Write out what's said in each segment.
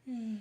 The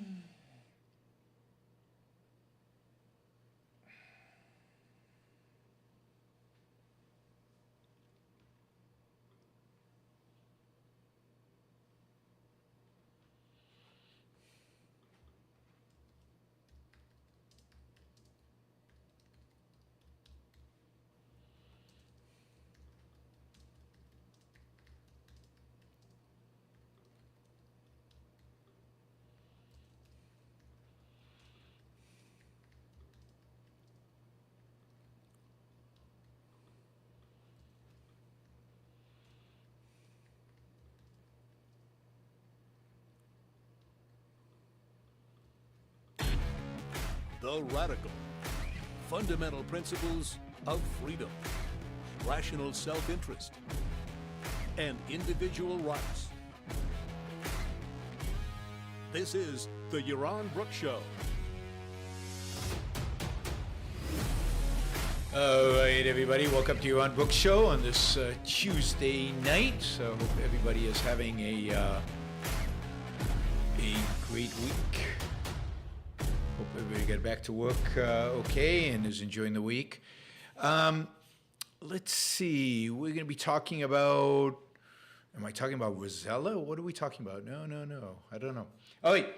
Radical. Fundamental principles of freedom, rational self-interest, and individual rights. This is the Yaron Brook Show. All right, everybody. Welcome to Yaron Brook Show on this Tuesday night. So hope everybody is having a great week. Hope everybody got back to work okay and is enjoying the week. Let's see. We're going to be talking about. Am I talking about Rosella? What are we talking about? No. I don't know. All right.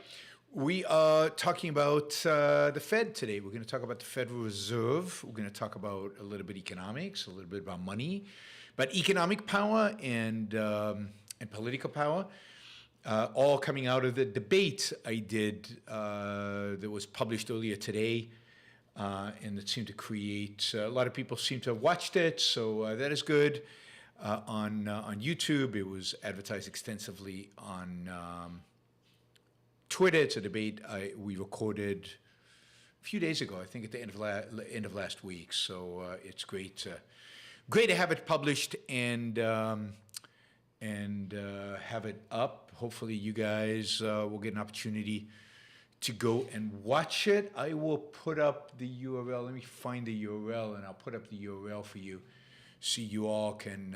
We are talking about the Fed today. We're going to talk about the Federal Reserve. We're going to talk about a little bit economics, a little bit about money, but economic power and political power. All coming out of the debate I did that was published earlier today, and it seemed to create a lot of people seem to have watched it, so that is good. On YouTube, it was advertised extensively on Twitter. It's a debate we recorded a few days ago, I think at the end of last week. So it's great to have it published and have it up. Hopefully you guys will get an opportunity to go and watch it. I will put up the URL. Let me find the URL, and I'll put up the URL for you so you all can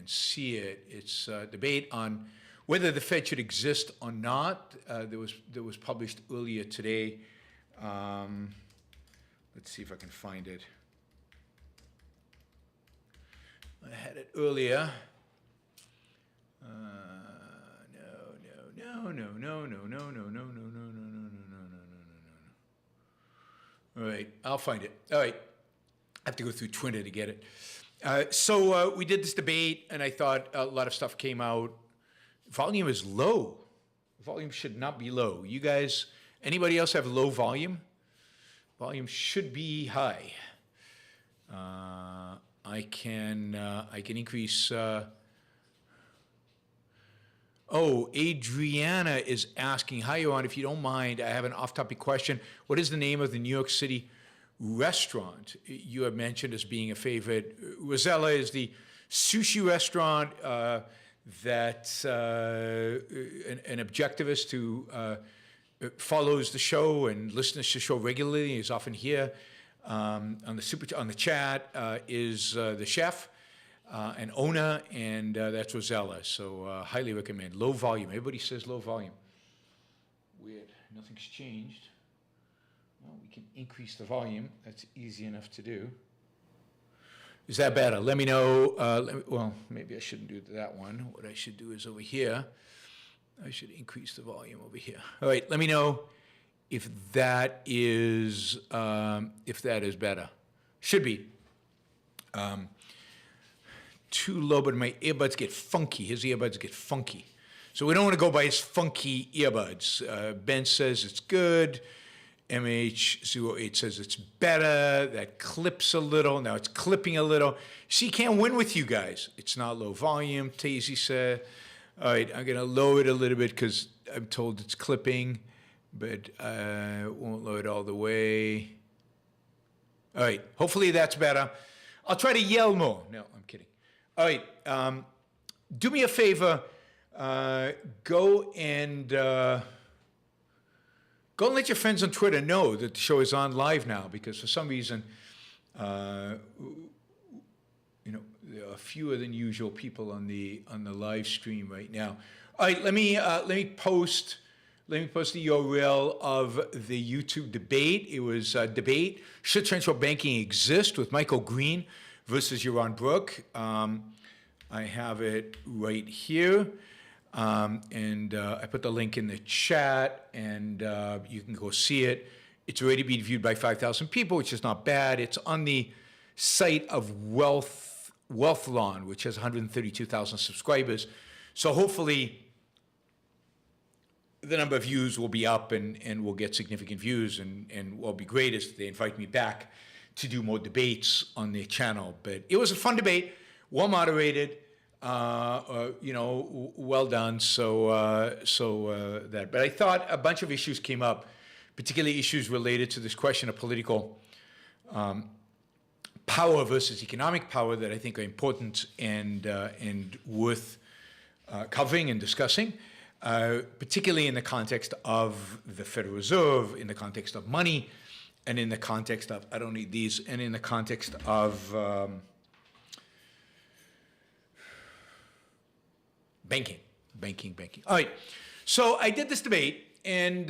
see it. It's a debate on whether the Fed should exist or not. That was published earlier today. Let's see if I can find it. I had it earlier. No. All right, I'll find it. All right, I have to go through Twitter to get it. So we did this debate, and I thought a lot of stuff came out. Volume is low. Volume should not be low. You guys, anybody else have low volume? Volume should be high. I can increase. Adriana is asking, hi, Yaron, if you don't mind, I have an off-topic question. What is the name of the New York City restaurant you have mentioned as being a favorite? Rosella is the sushi restaurant that an objectivist who follows the show and listens to the show regularly, is often here on the chat, is the chef. An owner, and that's Rosella, so highly recommend. Low volume. Everybody says low volume. Weird. Nothing's changed. Well, we can increase the volume. That's easy enough to do. Is that better? Let me know. Well, maybe I shouldn't do that one. What I should do is over here. I should increase the volume over here. All right. Let me know if that is better. Should be. Too low, but my earbuds get funky. His earbuds get funky. So we don't want to go by his funky earbuds. Ben says it's good. MH08 says it's better. That clips a little. Now it's clipping a little. See, can't win with you guys. It's not low volume. Tazy said, all right, I'm going to lower it a little bit because I'm told it's clipping, but I won't lower it all the way. All right, hopefully that's better. I'll try to yell more. No, I'm kidding. All right, do me a favor, go and let your friends on Twitter know that the show is on live now, because for some reason, there are fewer than usual people on the live stream right now. All right, let me post Let me post the URL of the YouTube debate. It was a debate, should central banking exist, with Michael Green versus Yaron Brook. I have it right here. And I put the link in the chat, and you can go see it. It's already being viewed by 5,000 people, which is not bad. It's on the site of Wealthlon, which has 132,000 subscribers. So hopefully the number of views will be up, and we'll get significant views. And what'll be great is that they invite me back to do more debates on their channel. But it was a fun debate, well moderated, well done. But I thought a bunch of issues came up, particularly issues related to this question of political power versus economic power, that I think are important and worth covering and discussing. Particularly in the context of the Federal Reserve, in the context of money, and in the context of, I don't need these, and in the context of banking. All right, so I did this debate, and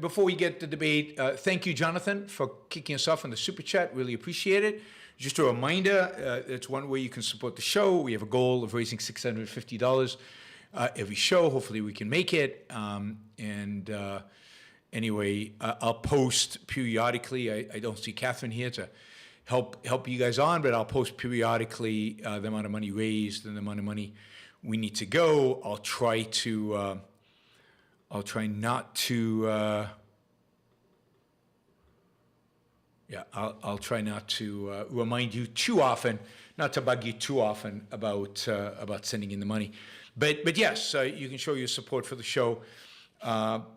before we get to the debate, thank you, Jonathan, for kicking us off on the Super Chat. Really appreciate it. Just a reminder, it's one way you can support the show. We have a goal of raising $650 every show. Hopefully we can make it. Anyway, I'll post periodically. I don't see Catherine here to help you guys on, but I'll post periodically the amount of money raised and the amount of money we need to go. I'll try not to remind you too often, not to bug you too often about sending in the money. But yes, you can show your support for the show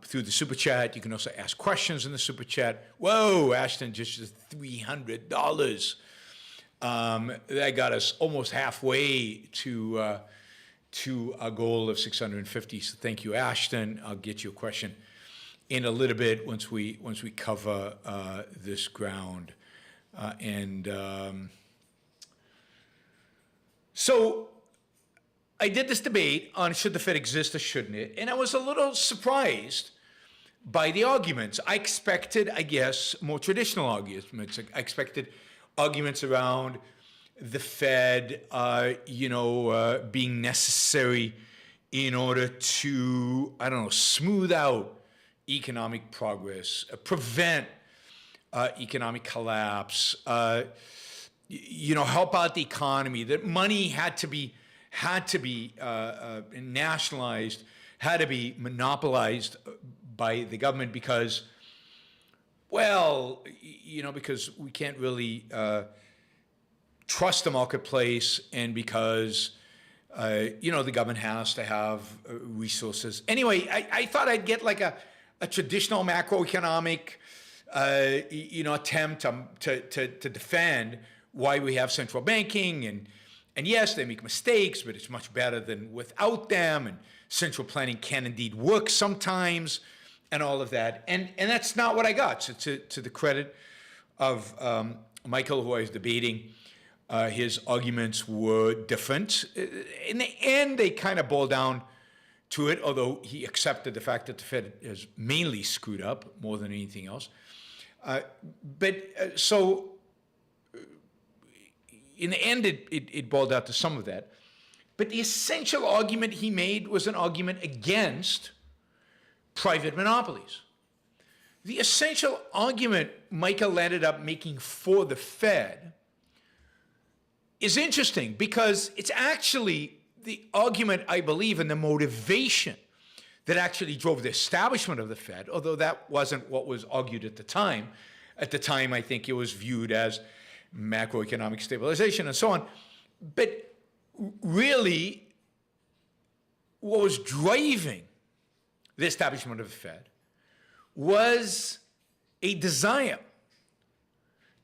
through the Super Chat. You can also ask questions in the Super Chat. Whoa, Ashton, just $300. That got us almost halfway to a goal of 650. So thank you, Ashton. I'll get you a question in a little bit once we cover this ground. So I did this debate on should the Fed exist or shouldn't it, and I was a little surprised by the arguments. I expected, I guess, more traditional arguments. I expected arguments around the Fed, being necessary in order to, smooth out economic progress, prevent economic collapse, help out the economy, that money had to be nationalized, had to be monopolized by the government because we can't really trust the marketplace, and because the government has to have resources. Anyway, I thought I'd get like a traditional macroeconomic attempt to defend why we have central banking, and yes, they make mistakes, but it's much better than without them, and central planning can indeed work sometimes, and all of that. And that's not what I got. So to the credit of Michael, who I was debating, his arguments were different. In the end, they kind of boiled down to it, although he accepted the fact that the Fed is mainly screwed up more than anything else. So in the end, it boiled out to some of that. But the essential argument he made was an argument against private monopolies. The essential argument Michael ended up making for the Fed is interesting because it's actually the argument, I believe, and the motivation that actually drove the establishment of the Fed, although that wasn't what was argued at the time. At the time, I think it was viewed as macroeconomic stabilization and so on. But really, what was driving the establishment of the Fed was a desire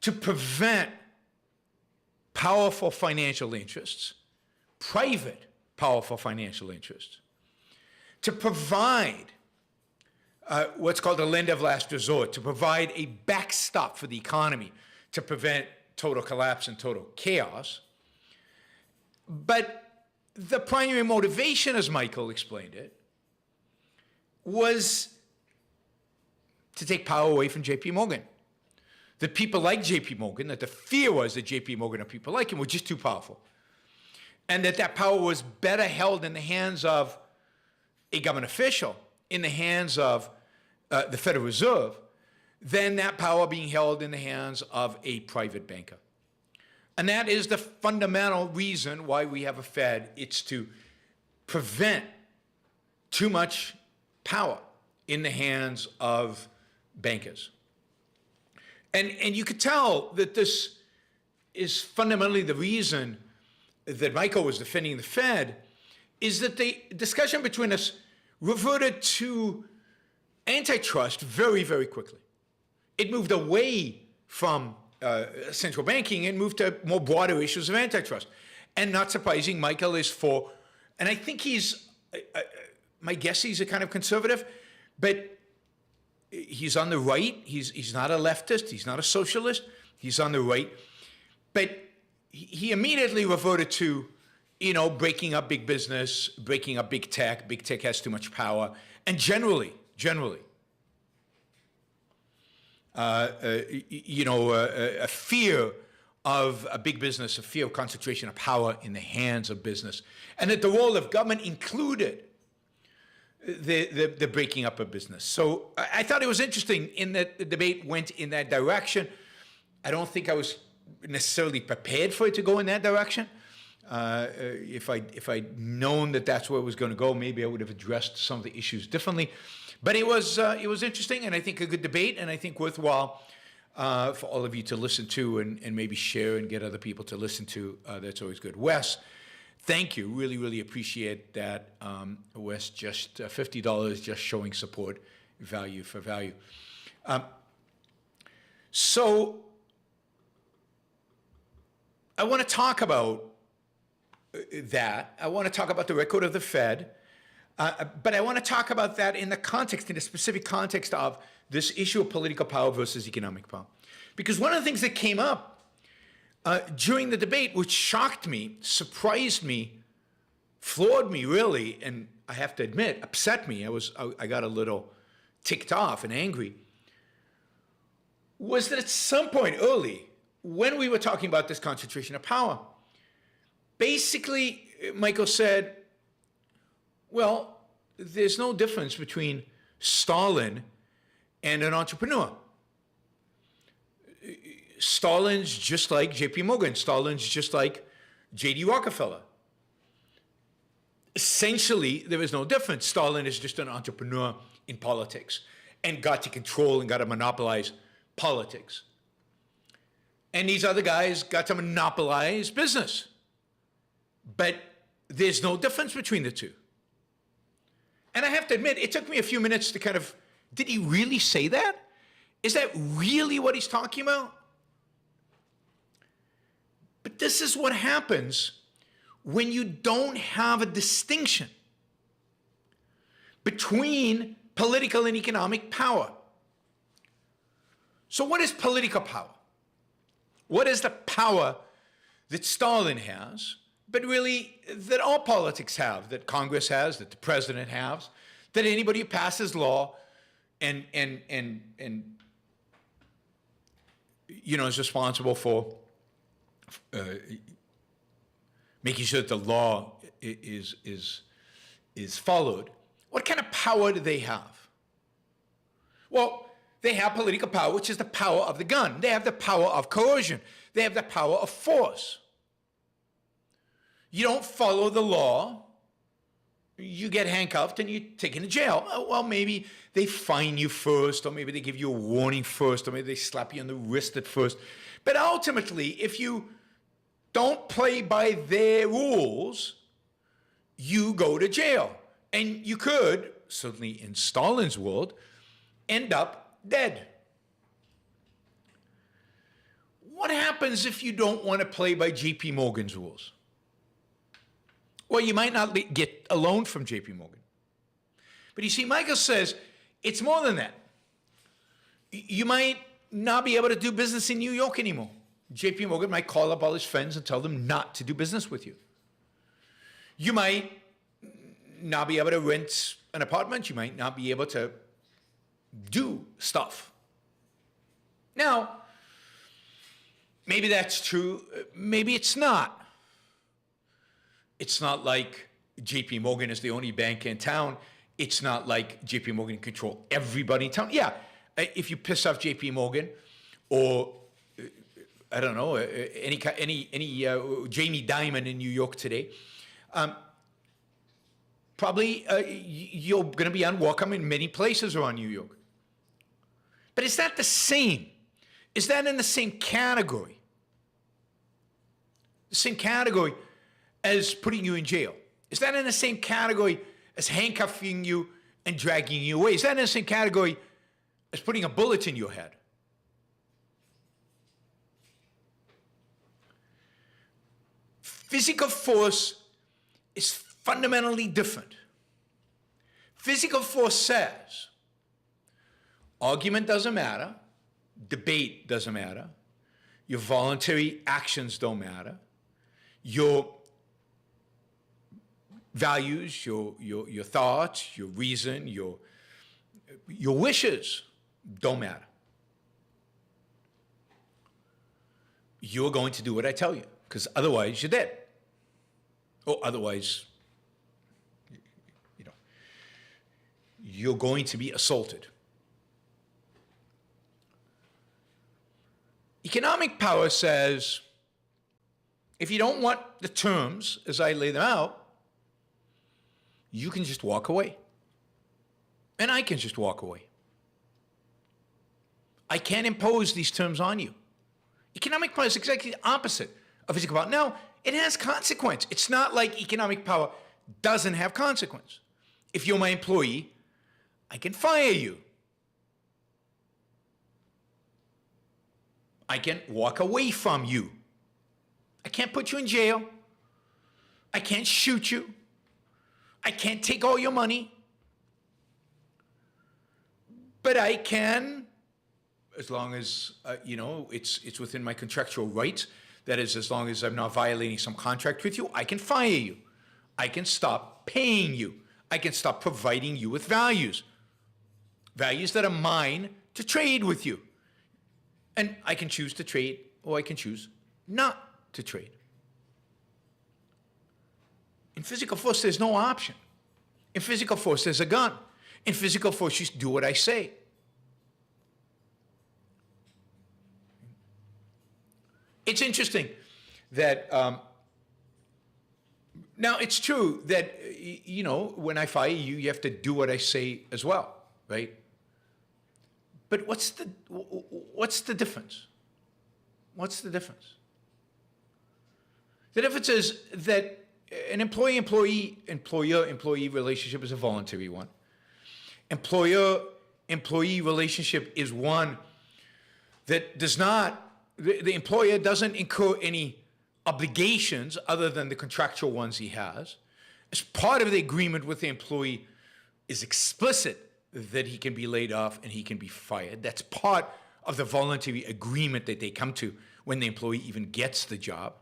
to prevent powerful financial interests, private powerful financial interests, to provide what's called a lender of last resort, to provide a backstop for the economy, to prevent total collapse and total chaos. But the primary motivation, as Michael explained it, was to take power away from J.P. Morgan. That people like J.P. Morgan, that the fear was that J.P. Morgan and people like him were just too powerful. And that power was better held in the hands of a government official, in the hands of the Federal Reserve, than that power being held in the hands of a private banker. And that is the fundamental reason why we have a Fed. It's to prevent too much power in the hands of bankers. And you could tell that this is fundamentally the reason that Michael was defending the Fed, is that the discussion between us reverted to antitrust very, very quickly. It moved away from central banking and moved to more broader issues of antitrust. And not surprising, Michael is for, and I think he's, my guess he's a kind of conservative, but he's on the right. He's not a leftist. He's not a socialist. He's on the right. But he immediately reverted to, breaking up big business, breaking up big tech. Big tech has too much power. And generally, a fear of a big business, a fear of concentration of power in the hands of business. And that the role of government included the breaking up of business. So I thought it was interesting in that the debate went in that direction. I don't think I was necessarily prepared for it to go in that direction. If I'd known that that's where it was going to go, maybe I would have addressed some of the issues differently. But it was interesting, and I think a good debate, and I think worthwhile for all of you to listen to and maybe share and get other people to listen to. That's always good. Wes, thank you. Really, really appreciate that. Wes, just $50, just showing support, value for value. So I want to talk about that. I want to talk about the record of the Fed. But I want to talk about that in the specific context of this issue of political power versus economic power. Because one of the things that came up during the debate, which shocked me, surprised me, floored me really, and I have to admit, upset me, I got a little ticked off and angry, was that at some point early, when we were talking about this concentration of power, basically Michael said, well, there's no difference between Stalin and an entrepreneur. Stalin's just like J.P. Morgan. Stalin's just like J.D. Rockefeller. Essentially, there is no difference. Stalin is just an entrepreneur in politics and got to control and got to monopolize politics. And these other guys got to monopolize business. But there's no difference between the two. And I have to admit, it took me a few minutes to kind of, did he really say that? Is that really what he's talking about? But this is what happens when you don't have a distinction between political and economic power. So what is political power? What is the power that Stalin has, but really that all politics have, that Congress has, that the president has, that anybody who passes law and is responsible for making sure that the law is followed. What kind of power do they have? Well, they have political power, which is the power of the gun. They have the power of coercion. They have the power of force. You don't follow the law, you get handcuffed and you're taken to jail. Well, maybe they fine you first, or maybe they give you a warning first, or maybe they slap you on the wrist at first. But ultimately, if you don't play by their rules, you go to jail. And you could, certainly in Stalin's world, end up dead. What happens if you don't want to play by J.P. Morgan's rules? Well, you might not get a loan from J.P. Morgan. But you see, Michael says it's more than that. You might not be able to do business in New York anymore. J.P. Morgan might call up all his friends and tell them not to do business with you. You might not be able to rent an apartment, you might not be able to do stuff. Now, maybe that's true, maybe it's not. It's not like JP Morgan is the only bank in town. It's not like JP Morgan control everybody in town. Yeah, if you piss off JP Morgan or I don't know, any Jamie Dimon in New York today, probably you're going to be unwelcome in many places around New York. But is that the same? Is that in the same category? The same category as putting you in jail? Is that in the same category as handcuffing you and dragging you away? Is that in the same category as putting a bullet in your head? Physical force is fundamentally different. Physical force says argument doesn't matter, debate doesn't matter, your voluntary actions don't matter, your values, your thoughts, your reason, your wishes don't matter. You're going to do what I tell you, because otherwise you're dead. Or otherwise, you're going to be assaulted. Economic power says, if you don't want the terms as I lay them out, you can just walk away. And I can just walk away. I can't impose these terms on you. Economic power is exactly the opposite of physical power. Now, it has consequence. It's not like economic power doesn't have consequence. If you're my employee, I can fire you. I can walk away from you. I can't put you in jail. I can't shoot you. I can't take all your money. But I can, as long as, it's within my contractual rights, that is, as long as I'm not violating some contract with you, I can fire you. I can stop paying you. I can stop providing you with values. Values that are mine to trade with you. And I can choose to trade or I can choose not to trade. In physical force, there's no option. In physical force, there's a gun. In physical force, you do what I say. It's interesting that, now it's true that, when I fire you, you have to do what I say as well, right? But what's the difference? What's the difference? The difference is that an employer-employee relationship is a voluntary one. Employer-employee relationship is one that does not, the employer doesn't incur any obligations other than the contractual ones he has. As part of the agreement with the employee is explicit that he can be laid off and he can be fired. That's part of the voluntary agreement that they come to when the employee even gets the job.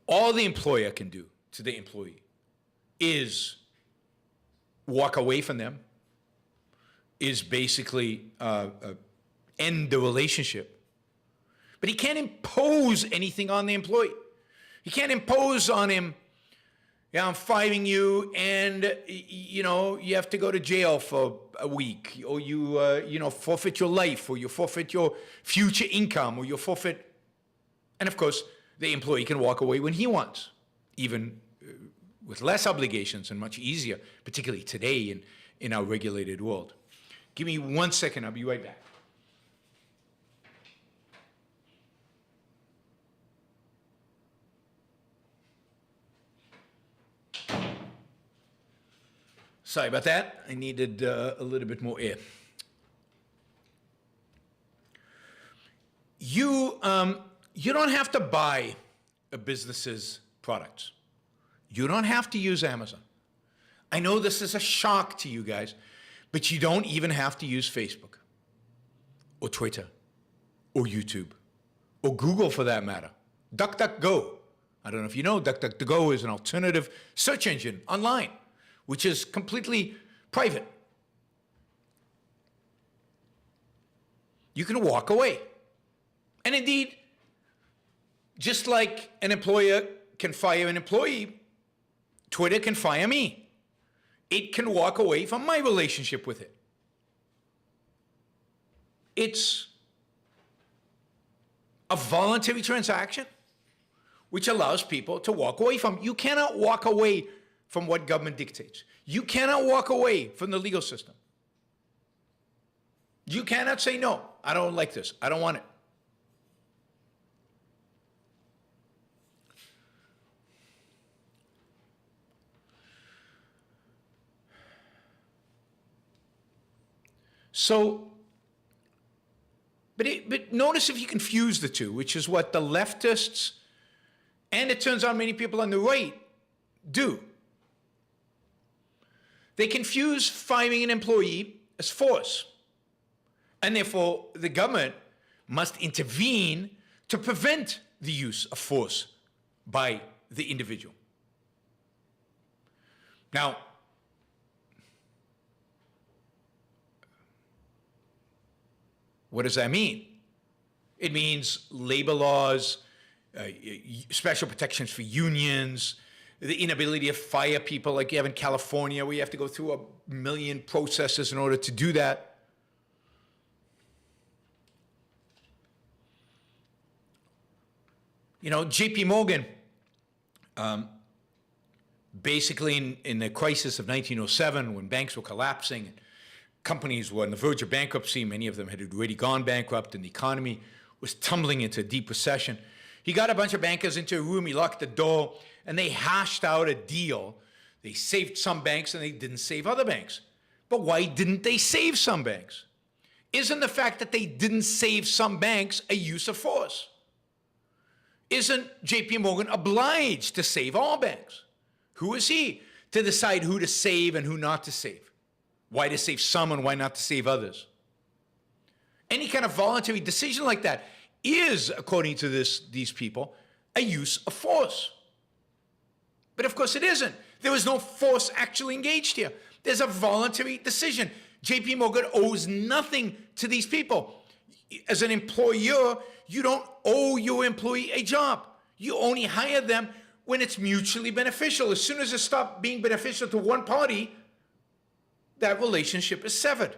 All the employer can do to the employee is walk away from them, is basically end the relationship. But he can't impose anything on the employee. He can't impose on him, I'm firing you and, you have to go to jail for a week, or you, forfeit your life, or you forfeit your future income, or you forfeit. And of course, the employee can walk away when he wants, even with less obligations and much easier, particularly today in our regulated world. Give me 1 second, I'll be right back. Sorry about that. I needed a little bit more air. You don't have to buy a business's products. You don't have to use Amazon. I know this is a shock to you guys, but you don't even have to use Facebook or Twitter or YouTube or Google for that matter. DuckDuckGo. I don't know if you know, DuckDuckGo is an alternative search engine online, which is completely private. You can walk away. And indeed, just like an employer can fire an employee, Twitter can fire me. It can walk away from my relationship with it. It's a voluntary transaction which allows people to walk away from. You cannot walk away from what government dictates. You cannot walk away from the legal system. You cannot say, no, I don't like this. I don't want it. So, but notice if you confuse the two, which is what the leftists, and it turns out many people on the right, do. They confuse firing an employee as force. And therefore, the government must intervene to prevent the use of force by the individual. Now, what does that mean? It means labor laws, special protections for unions, the inability to fire people like you have in California, where you have to go through 1 million processes in order to do that. You know, JP Morgan, basically in the crisis of 1907, when banks were collapsing, and companies were on the verge of bankruptcy, many of them had already gone bankrupt, and the economy was tumbling into a deep recession. He got a bunch of bankers into a room, he locked the door, and they hashed out a deal. They saved some banks and they didn't save other banks. But why didn't they save some banks? Isn't the fact that they didn't save some banks a use of force? Isn't JP Morgan obliged to save all banks? Who is he to decide who to save and who not to save? Why to save some and why not to save others? Any kind of voluntary decision like that is, according to these people, a use of force. But of course it isn't. There was no force actually engaged here. There's a voluntary decision. JP Morgan owes nothing to these people. As an employer, you don't owe your employee a job. You only hire them when it's mutually beneficial. As soon as it stops being beneficial to one party, that relationship is severed.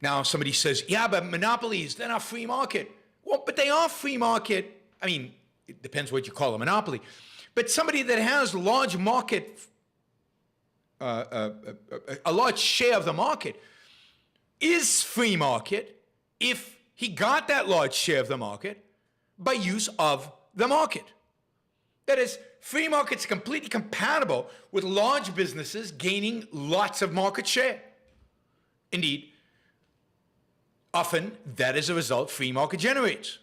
Now somebody says, yeah, but monopolies, they're not free market. Well, but they are free market. I mean, it depends what you call a monopoly. But somebody that has large market, a large share of the market is free market if he got that large share of the market by use of the market. That is, free market's completely compatible with large businesses gaining lots of market share. Indeed, often that is a result free market generates.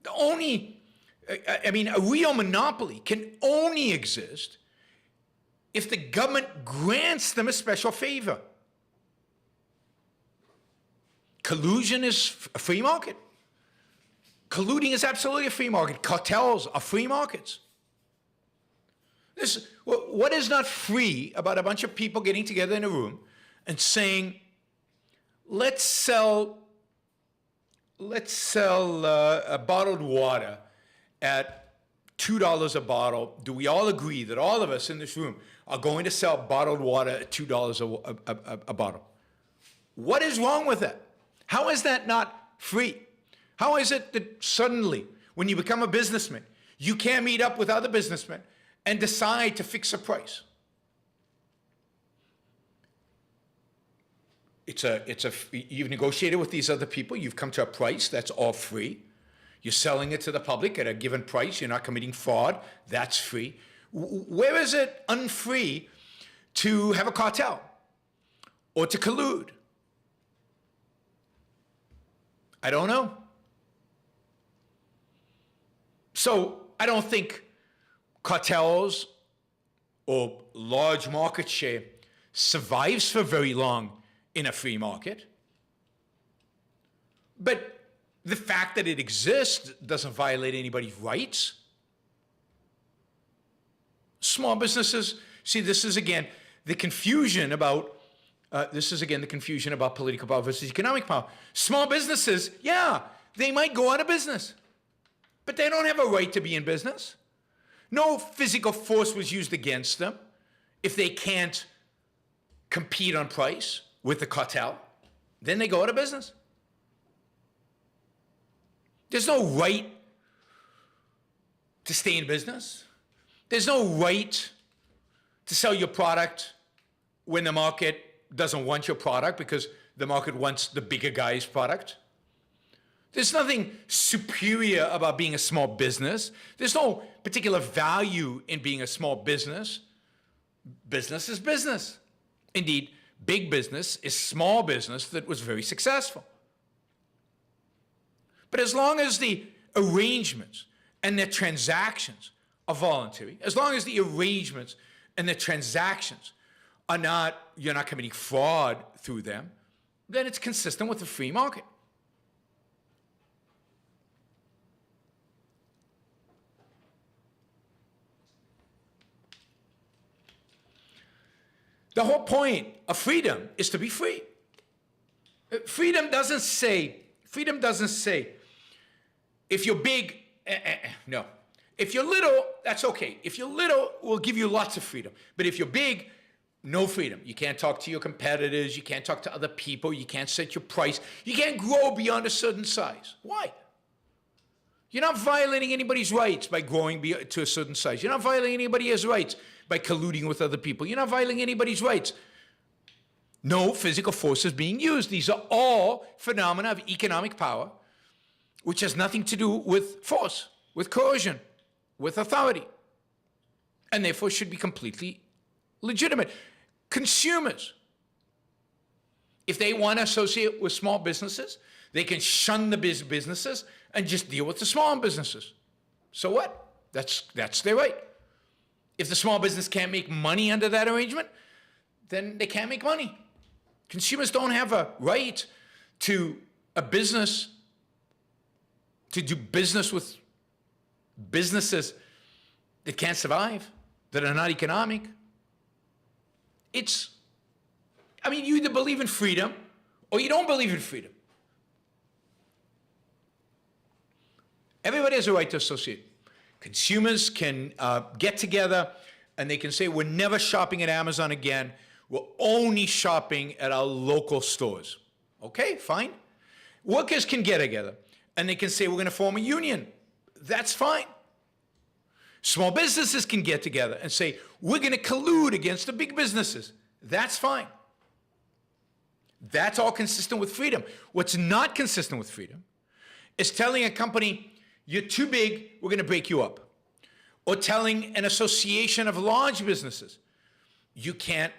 A real monopoly can only exist if the government grants them a special favor. Collusion is a free market. Colluding is absolutely a free market. Cartels are free markets. What is not free about a bunch of people getting together in a room and saying, let's sell a bottled water at $2 a bottle. Do we all agree that all of us in this room are going to sell bottled water at $2 a bottle? What is wrong with that? How is that not free? How is it that suddenly, when you become a businessman, you can't meet up with other businessmen and decide to fix a price? You've negotiated with these other people. You've come to a price that's all free. You're selling it to the public at a given price. You're not committing fraud. That's free. Where is it unfree to have a cartel or to collude? I don't know. So I don't think cartels or large market share survives for very long in a free market. But The fact that it exists doesn't violate anybody's rights. Small businesses, see, this is again the confusion about political power versus economic power. Small businesses, yeah, they might go out of business, but they don't have a right to be in business. No physical force was used against them if they can't compete on price with the cartel. Then they go out of business. There's no right to stay in business. There's no right to sell your product when the market doesn't want your product because the market wants the bigger guy's product. There's nothing superior about being a small business. There's no particular value in being a small business. Business is business. Indeed, big business is small business that was very successful. But as long as the arrangements and the transactions are voluntary, as long as the arrangements and the transactions are not, you're not committing fraud through them, then it's consistent with the free market. The whole point of freedom is to be free. Freedom doesn't say, if you're big, no. If you're little, that's okay. If you're little, we'll give you lots of freedom. But if you're big, no freedom. You can't talk to your competitors. You can't talk to other people. You can't set your price. You can't grow beyond a certain size. Why? You're not violating anybody's rights by growing to a certain size. You're not violating anybody's rights by colluding with other people. You're not violating anybody's rights. No physical force is being used. These are all phenomena of economic power, which has nothing to do with force, with coercion, with authority, and therefore should be completely legitimate. Consumers, if they want to associate with small businesses, they can shun the businesses and just deal with the small businesses. So what? That's their right. If the small business can't make money under that arrangement, then they can't make money. Consumers don't have a right to a business, to do business with businesses that can't survive, that are not economic. You either believe in freedom or you don't believe in freedom. Everybody has a right to associate. Consumers can get together and they can say, we're never shopping at Amazon again. We're only shopping at our local stores. Okay, fine. Workers can get together and they can say, we're going to form a union. That's fine. Small businesses can get together and say, we're going to collude against the big businesses. That's fine. That's all consistent with freedom. What's not consistent with freedom is telling a company, you're too big, we're going to break you up. Or telling an association of large businesses, you can't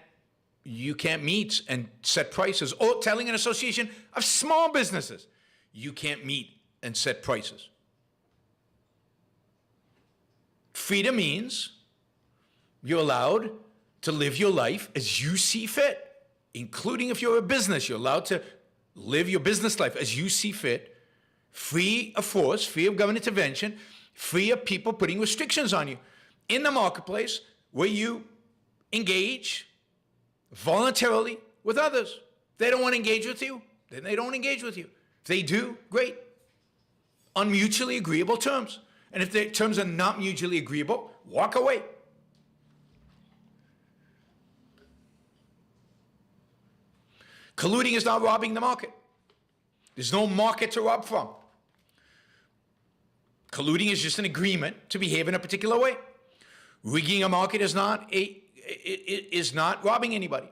meet and set prices. Or telling an association of small businesses, you can't meet and set prices. Freedom means you're allowed to live your life as you see fit, including if you're a business. You're allowed to live your business life as you see fit, free of force, free of government intervention, free of people putting restrictions on you in the marketplace where you engage voluntarily with others. They don't want to engage with you, then they don't engage with you. If they do, great. On mutually agreeable terms. And if the terms are not mutually agreeable, walk away. Colluding is not robbing the market. There's no market to rob from. Colluding is just an agreement to behave in a particular way. Rigging a market is not robbing anybody.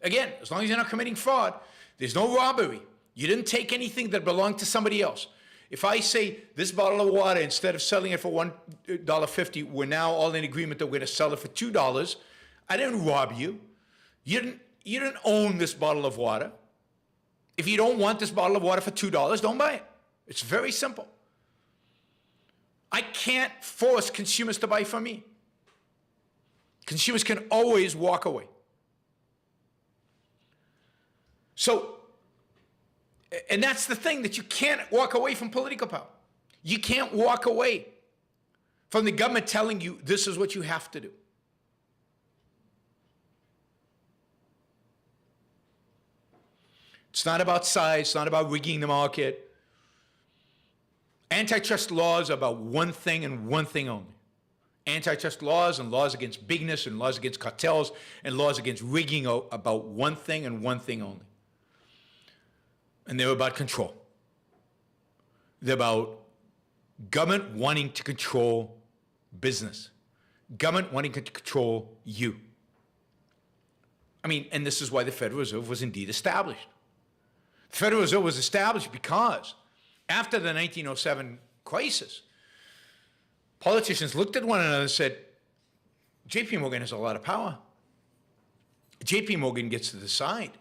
Again, as long as you're not committing fraud, there's no robbery. You didn't take anything that belonged to somebody else. If I say this bottle of water, instead of selling it for $1.50, we're now all in agreement that we're going to sell it for $2, I didn't rob you. You didn't own this bottle of water. If you don't want this bottle of water for $2, don't buy it. It's very simple. I can't force consumers to buy from me. Consumers can always walk away. So, And that's the thing, that you can't walk away from political power. You can't walk away from the government telling you this is what you have to do. It's not about size, it's not about rigging the market. Antitrust laws are about one thing and one thing only. Antitrust laws and laws against bigness and laws against cartels and laws against rigging are about one thing and one thing only. And they're about control. They're about government wanting to control business. Government wanting to control you. I mean, and this is why the Federal Reserve was indeed established. The Federal Reserve was established because after the 1907 crisis, politicians looked at one another and said, JP Morgan has a lot of power. JP Morgan gets to decide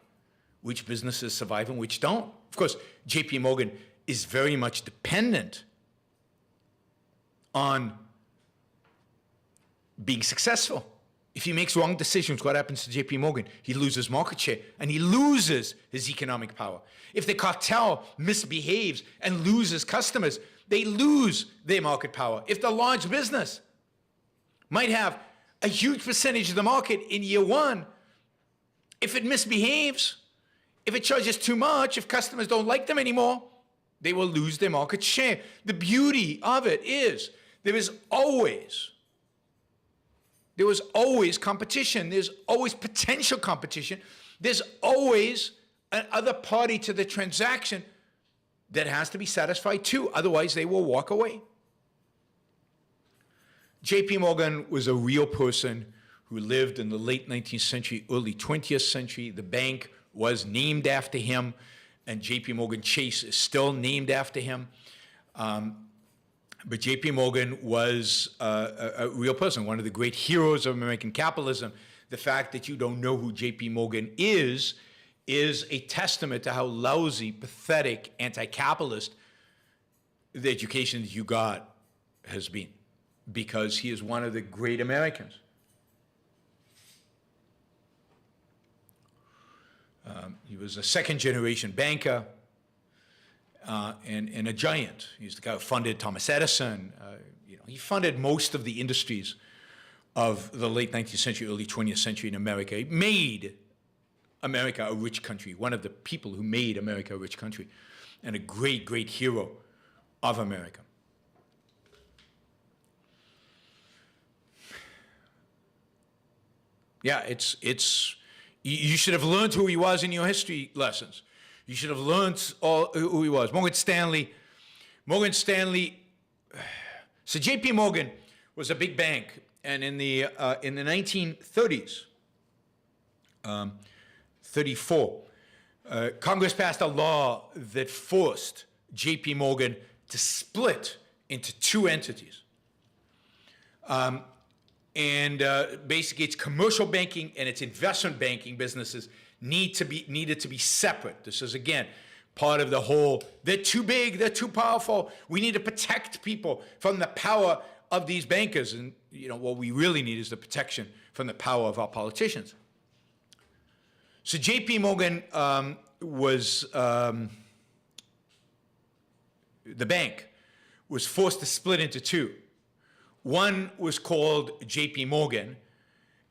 which businesses survive and which don't. Of course, JP Morgan is very much dependent on being successful. If he makes wrong decisions, what happens to JP Morgan? He loses market share and he loses his economic power. If the cartel misbehaves and loses customers, they lose their market power. If the large business might have a huge percentage of the market in year one, if it misbehaves, if it charges too much, if customers don't like them anymore, they will lose their market share. The beauty of it is there was always competition. There's always potential competition. There's always another party to the transaction that has to be satisfied too. Otherwise, they will walk away. JP Morgan was a real person who lived in the late 19th century, early 20th century. The bank was named after him, and JP Morgan Chase is still named after him. But JP Morgan was a real person, one of the great heroes of American capitalism. The fact that you don't know who JP Morgan is a testament to how lousy, pathetic, anti-capitalist the education that you got has been, because he is one of the great Americans. He was a second-generation banker and a giant. He's the guy who funded Thomas Edison. He funded most of the industries of the late 19th century, early 20th century in America. He made America a rich country, one of the people who made America a rich country, and a great, great hero of America. Yeah, you should have learned who he was in your history lessons. You should have learned who he was. Morgan Stanley. So J.P. Morgan was a big bank, and in the 1930s, 34, Congress passed a law that forced J.P. Morgan to split into two entities. Basically, its commercial banking and its investment banking businesses needed to be separate. This is, again, part of the whole, they're too big, they're too powerful, we need to protect people from the power of these bankers. And what we really need is the protection from the power of our politicians. So J.P. Morgan the bank was forced to split into two. One was called J.P. Morgan,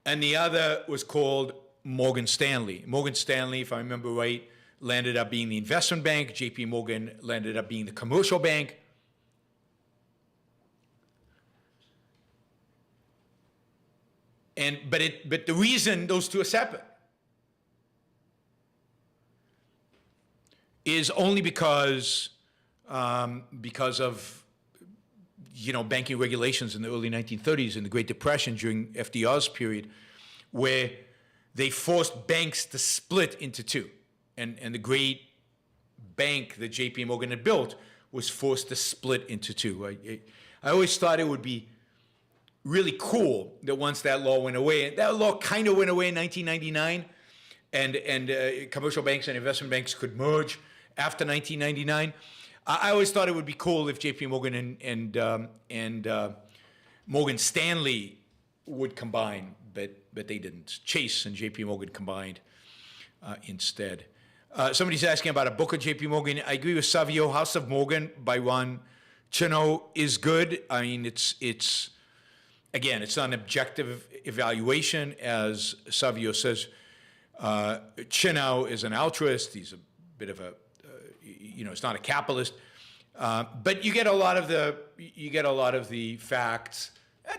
and the other was called Morgan Stanley. Morgan Stanley, if I remember right, landed up being the investment bank. J.P. Morgan landed up being the commercial bank. But the reason those two are separate is only because of banking regulations in the early 1930s and the Great Depression during FDR's period, where they forced banks to split into two. And the great bank that J.P. Morgan had built was forced to split into two. I always thought it would be really cool that once that law went away, and that law kind of went away in 1999, and commercial banks and investment banks could merge after 1999. I always thought it would be cool if J.P. Morgan and Morgan Stanley would combine, but they didn't. Chase and J.P. Morgan combined instead. Somebody's asking about a book of J.P. Morgan. I agree with Savio. House of Morgan by Ron Chernow is good. I mean, it's again, it's not an objective evaluation, as Savio says. Chernow is an altruist. He's a bit of a, it's not a capitalist. But you get a lot of the facts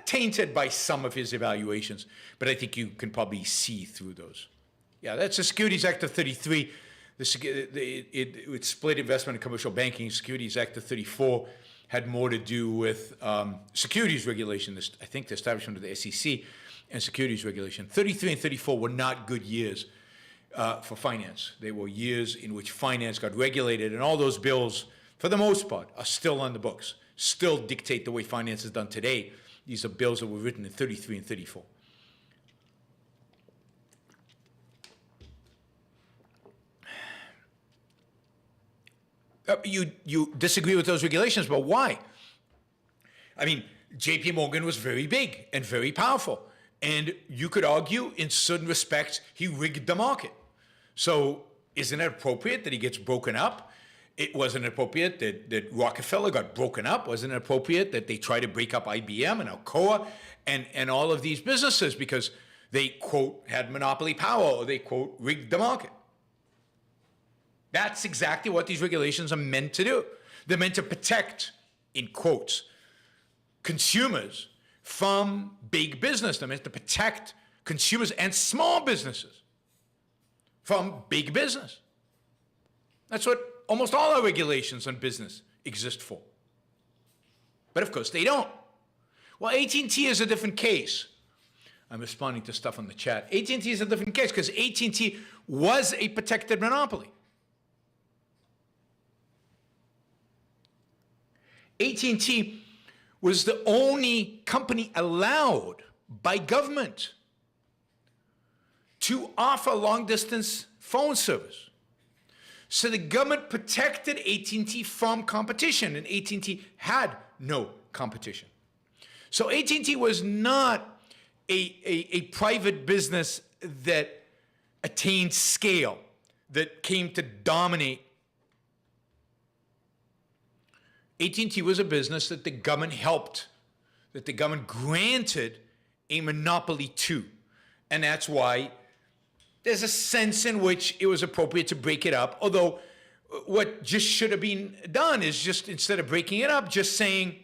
tainted by some of his evaluations. But I think you can probably see through those. Yeah, that's the Securities Act of 33. It split investment and commercial banking. Securities Act of 34 had more to do with securities regulation. I think the establishment of the SEC and securities regulation. 33 and 34 were not good years for finance. They were years in which finance got regulated, and all those bills, for the most part, are still on the books, still dictate the way finance is done today. These are bills that were written in 33 and 34. You disagree with those regulations, but why? I mean, J.P. Morgan was very big and very powerful. And you could argue, in certain respects, he rigged the market. So isn't it appropriate that he gets broken up? It wasn't appropriate that Rockefeller got broken up. Wasn't it appropriate that they try to break up IBM and Alcoa and all of these businesses because they, quote, had monopoly power, or they, quote, rigged the market? That's exactly what these regulations are meant to do. They're meant to protect, in quotes, consumers from big business. They're meant to protect consumers and small businesses from big business. That's what almost all our regulations on business exist for. But of course they don't. Well, AT&T is a different case. I'm responding to stuff on the chat. AT&T is a different case because AT&T was a protected monopoly. AT&T was the only company allowed by government to offer long-distance phone service. So the government protected AT&T from competition, and AT&T had no competition. So AT&T was not a private business that attained scale, that came to dominate. AT&T was a business that the government helped, that the government granted a monopoly to. And that's why there's a sense in which it was appropriate to break it up. Although what just should have been done is just, instead of breaking it up, just saying,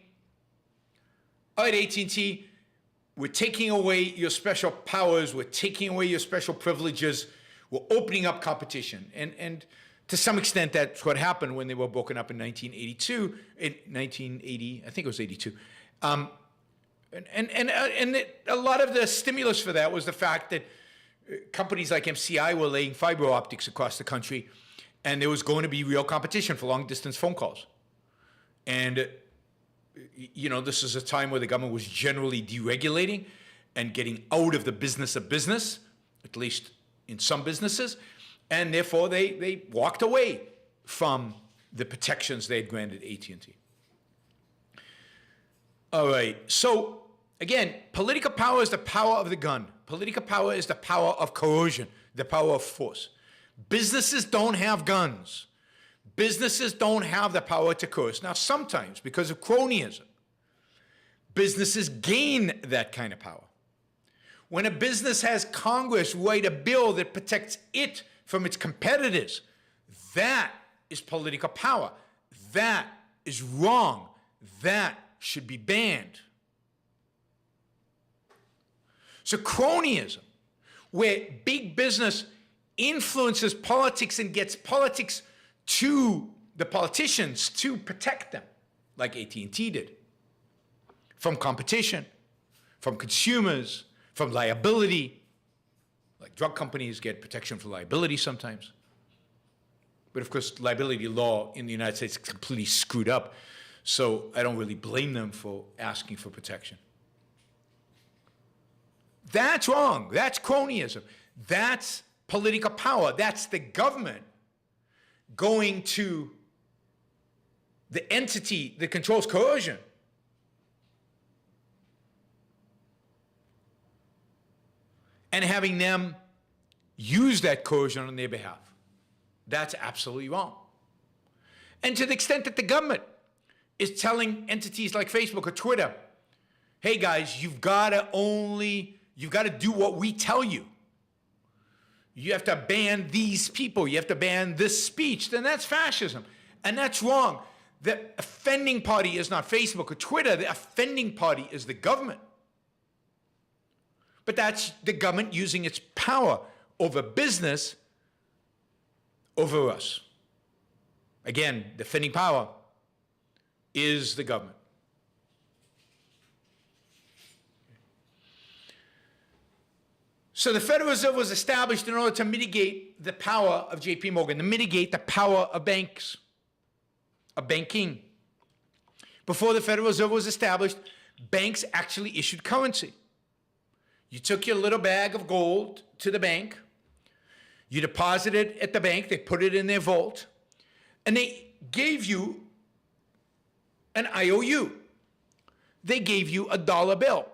all right, AT&T, we're taking away your special powers, we're taking away your special privileges, we're opening up competition. And to some extent, that's what happened when they were broken up in 1982, in 1980, I think it was 82. A lot of the stimulus for that was the fact that companies like MCI were laying fiber optics across the country, and there was going to be real competition for long-distance phone calls. And, this is a time where the government was generally deregulating and getting out of the business of business, at least in some businesses. And therefore, they walked away from the protections they had granted AT&T. All right. So, again, political power is the power of the gun. Political power is the power of coercion, the power of force. Businesses don't have guns. Businesses don't have the power to coerce. Now, sometimes, because of cronyism, businesses gain that kind of power. When a business has Congress write a bill that protects it from its competitors, that is political power. That is wrong. That should be banned. So cronyism, where big business influences politics and gets politics to the politicians to protect them, like AT&T did, from competition, from consumers, from liability. Like drug companies get protection for liability sometimes. But of course, liability law in the United States is completely screwed up. So I don't really blame them for asking for protection. That's wrong. That's cronyism. That's political power. That's the government going to the entity that controls coercion and having them use that coercion on their behalf. That's absolutely wrong. And to the extent that the government is telling entities like Facebook or Twitter, hey guys, you've got to do what we tell you. You have to ban these people. You have to ban this speech. Then that's fascism. And that's wrong. The offending party is not Facebook or Twitter. The offending party is the government. But that's the government using its power over business over us. Again, the offending power is the government. So the Federal Reserve was established in order to mitigate the power of J.P. Morgan, to mitigate the power of banks, of banking. Before the Federal Reserve was established, banks actually issued currency. You took your little bag of gold to the bank, you deposited it at the bank, they put it in their vault, and they gave you an IOU. They gave you a dollar bill.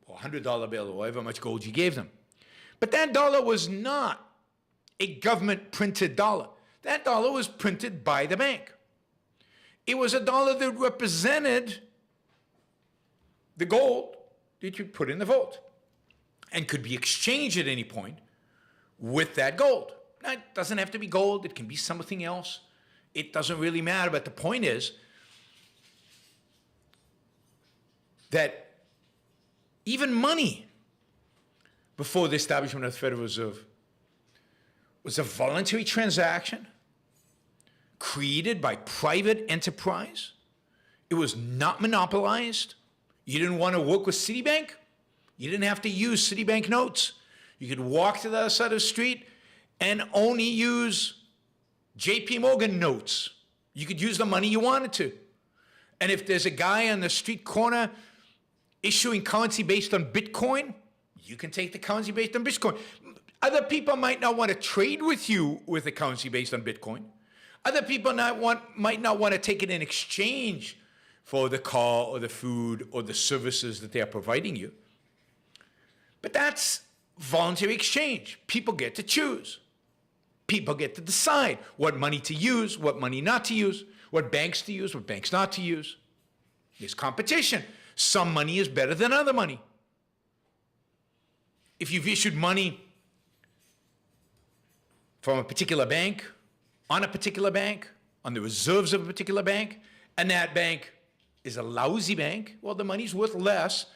$100 bill or however much gold you gave them. But that dollar was not a government printed dollar. That dollar was printed by the bank. It was a dollar that represented the gold that you put in the vault and could be exchanged at any point with that gold. Now, it doesn't have to be gold. It can be something else. It doesn't really matter. But the point is that even money, before the establishment of the Federal Reserve, was a voluntary transaction created by private enterprise. It was not monopolized. You didn't want to work with Citibank. You didn't have to use Citibank notes. You could walk to the other side of the street and only use J.P. Morgan notes. You could use the money you wanted to. And if there's a guy on the street corner issuing currency based on Bitcoin, you can take the currency based on Bitcoin. Other people might not want to trade with you with a currency based on Bitcoin. Other people might not want to take it in exchange for the car or the food or the services that they are providing you. But that's voluntary exchange. People get to choose. People get to decide what money to use, what money not to use, what banks to use, what banks not to use. There's competition. Some money is better than other money. If you've issued money from a particular bank, on a particular bank, on the reserves of a particular bank, and that bank is a lousy bank, well, the money's worth less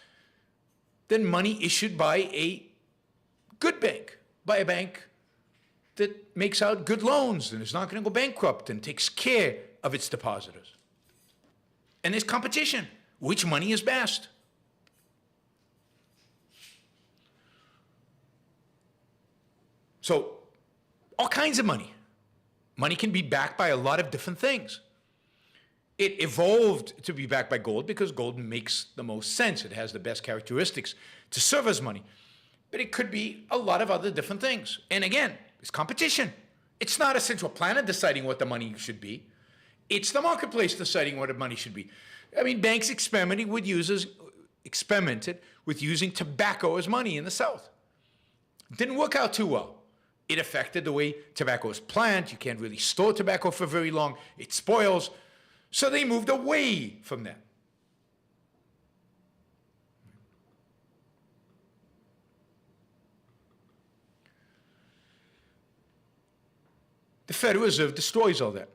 than money issued by a good bank, by a bank that makes out good loans and is not going to go bankrupt and takes care of its depositors. And there's competition. Which money is best? So, all kinds of money. Money can be backed by a lot of different things. It evolved to be backed by gold because gold makes the most sense. It has the best characteristics to serve as money. But it could be a lot of other different things. And again, it's competition. It's not a central planner deciding what the money should be. It's the marketplace deciding what the money should be. I mean, banks experimented with using tobacco as money in the South. It didn't work out too well. It affected the way tobacco is planted. You can't really store tobacco for very long. It spoils. So they moved away from that. The Federal Reserve destroys all that.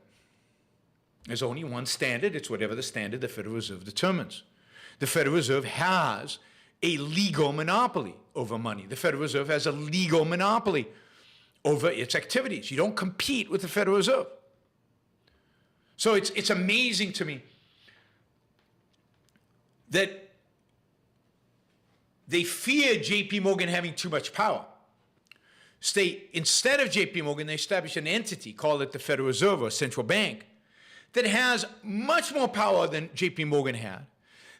There's only one standard. It's whatever the standard the Federal Reserve determines. The Federal Reserve has a legal monopoly over money. The Federal Reserve has a legal monopoly over its activities. You don't compete with the Federal Reserve. So it's amazing to me that they fear J.P. Morgan having too much power. Instead of J.P. Morgan, they established an entity, call it the Federal Reserve or central bank, that has much more power than J.P. Morgan had,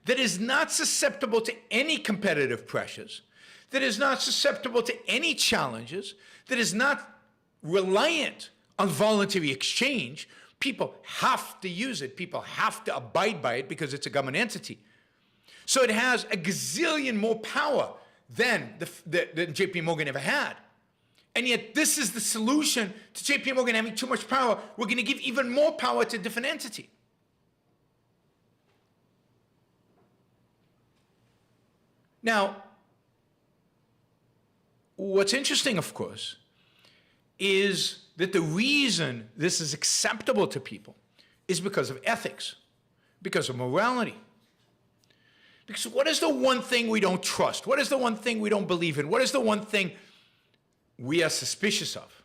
that is not susceptible to any competitive pressures, that is not susceptible to any challenges, that is not reliant on voluntary exchange. People have to use it. People have to abide by it because it's a government entity. So it has a gazillion more power than J.P. Morgan ever had. And yet this is the solution to JP Morgan having too much power. We're going to give even more power to a different entity. Now, what's interesting, of course, is that the reason this is acceptable to people is because of ethics, because of morality. Because what is the one thing we don't trust? What is the one thing we don't believe in? What is the one thing we are suspicious of?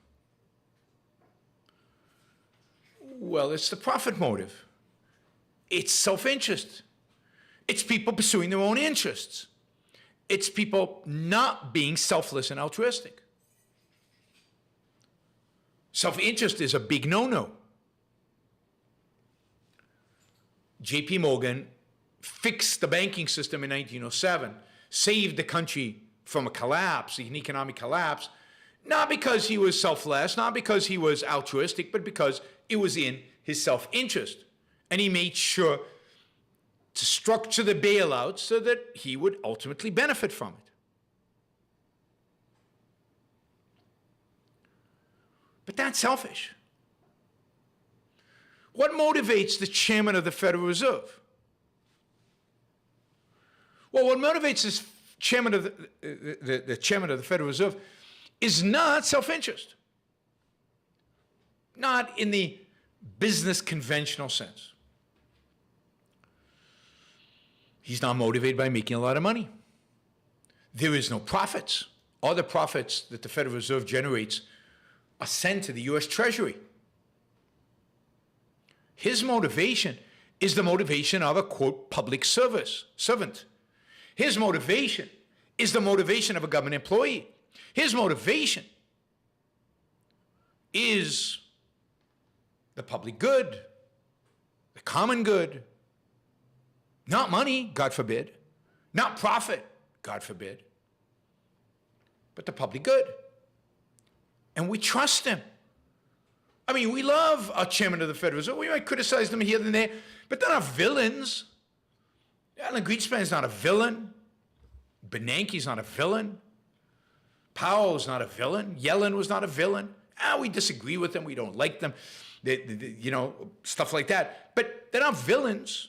Well, it's the profit motive. It's self-interest. It's people pursuing their own interests. It's people not being selfless and altruistic. Self-interest is a big no-no. JP Morgan fixed the banking system in 1907, saved the country from a collapse, an economic collapse, not because he was selfless, not because he was altruistic, but because it was in his self-interest. And he made sure to structure the bailout so that he would ultimately benefit from it. But that's selfish. What motivates the chairman of the Federal Reserve? Well, what motivates this chairman of the chairman of the Federal Reserve is not self-interest, not in the business conventional sense. He's not motivated by making a lot of money. There is no profits. All the profits that the Federal Reserve generates are sent to the U.S. Treasury. His motivation is the motivation of a, quote, public servant. His motivation is the motivation of a government employee. His motivation is the public good, the common good, not money, God forbid, not profit, God forbid, but the public good. And we trust him. I mean, we love our chairman of the Federal Reserve. We might criticize them here and there, but they're not villains. Alan Greenspan's not a villain. Bernanke's not a villain. Powell's not a villain. Yellen was not a villain. We disagree with them. We don't like them. You know, stuff like that. But they're not villains.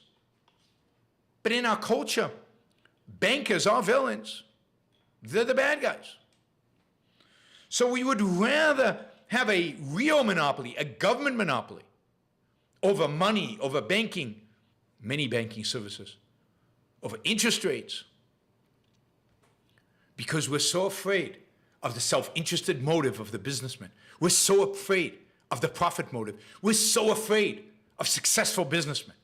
But in our culture, bankers are villains. They're the bad guys. So we would rather have a real monopoly, a government monopoly, over money, over banking, many banking services, over interest rates, because we're so afraid of the self-interested motive of the businessman. We're so afraid of the profit motive. We're so afraid of successful businessmen.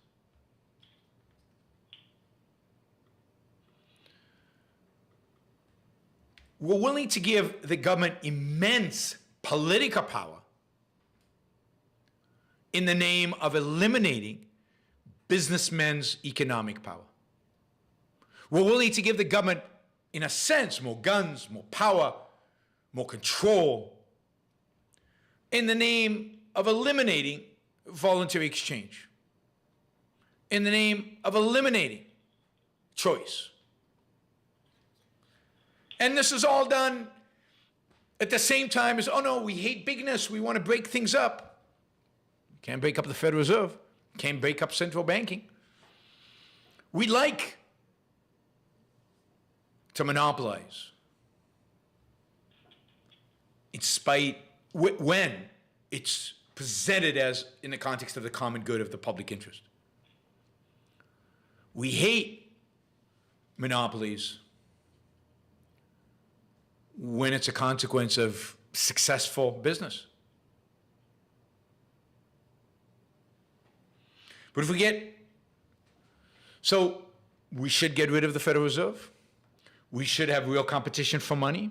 We're willing to give the government immense political power in the name of eliminating businessmen's economic power. We're willing to give the government, in a sense, more guns, more power, more control, in the name of eliminating voluntary exchange, in the name of eliminating choice. And this is all done at the same time as, oh no, we hate bigness, we want to break things up. Can't break up the Federal Reserve, can't break up central banking. We like to monopolize, in spite, when it's presented as in the context of the common good of the public interest. We hate monopolies when it's a consequence of successful business. But if we get, so we should get rid of the Federal Reserve. We should have real competition for money.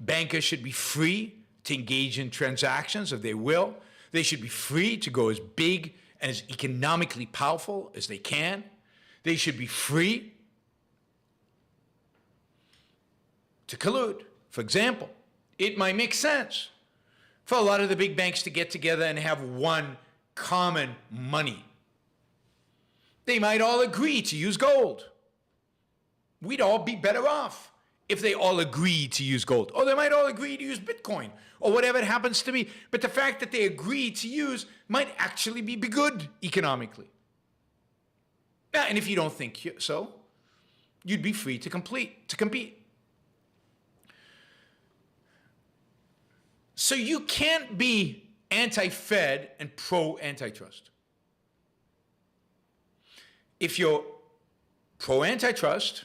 Bankers should be free to engage in transactions if they will. They should be free to go as big and as economically powerful as they can. They should be free to collude. For example, it might make sense for a lot of the big banks to get together and have one common money. They might all agree to use gold. We'd all be better off if they all agree to use gold. Or they might all agree to use Bitcoin or whatever it happens to be. But the fact that they agree to use might actually be good economically. Yeah, and if you don't think so, you'd be free to compete. So you can't be anti-Fed and pro-antitrust. If you're pro-antitrust,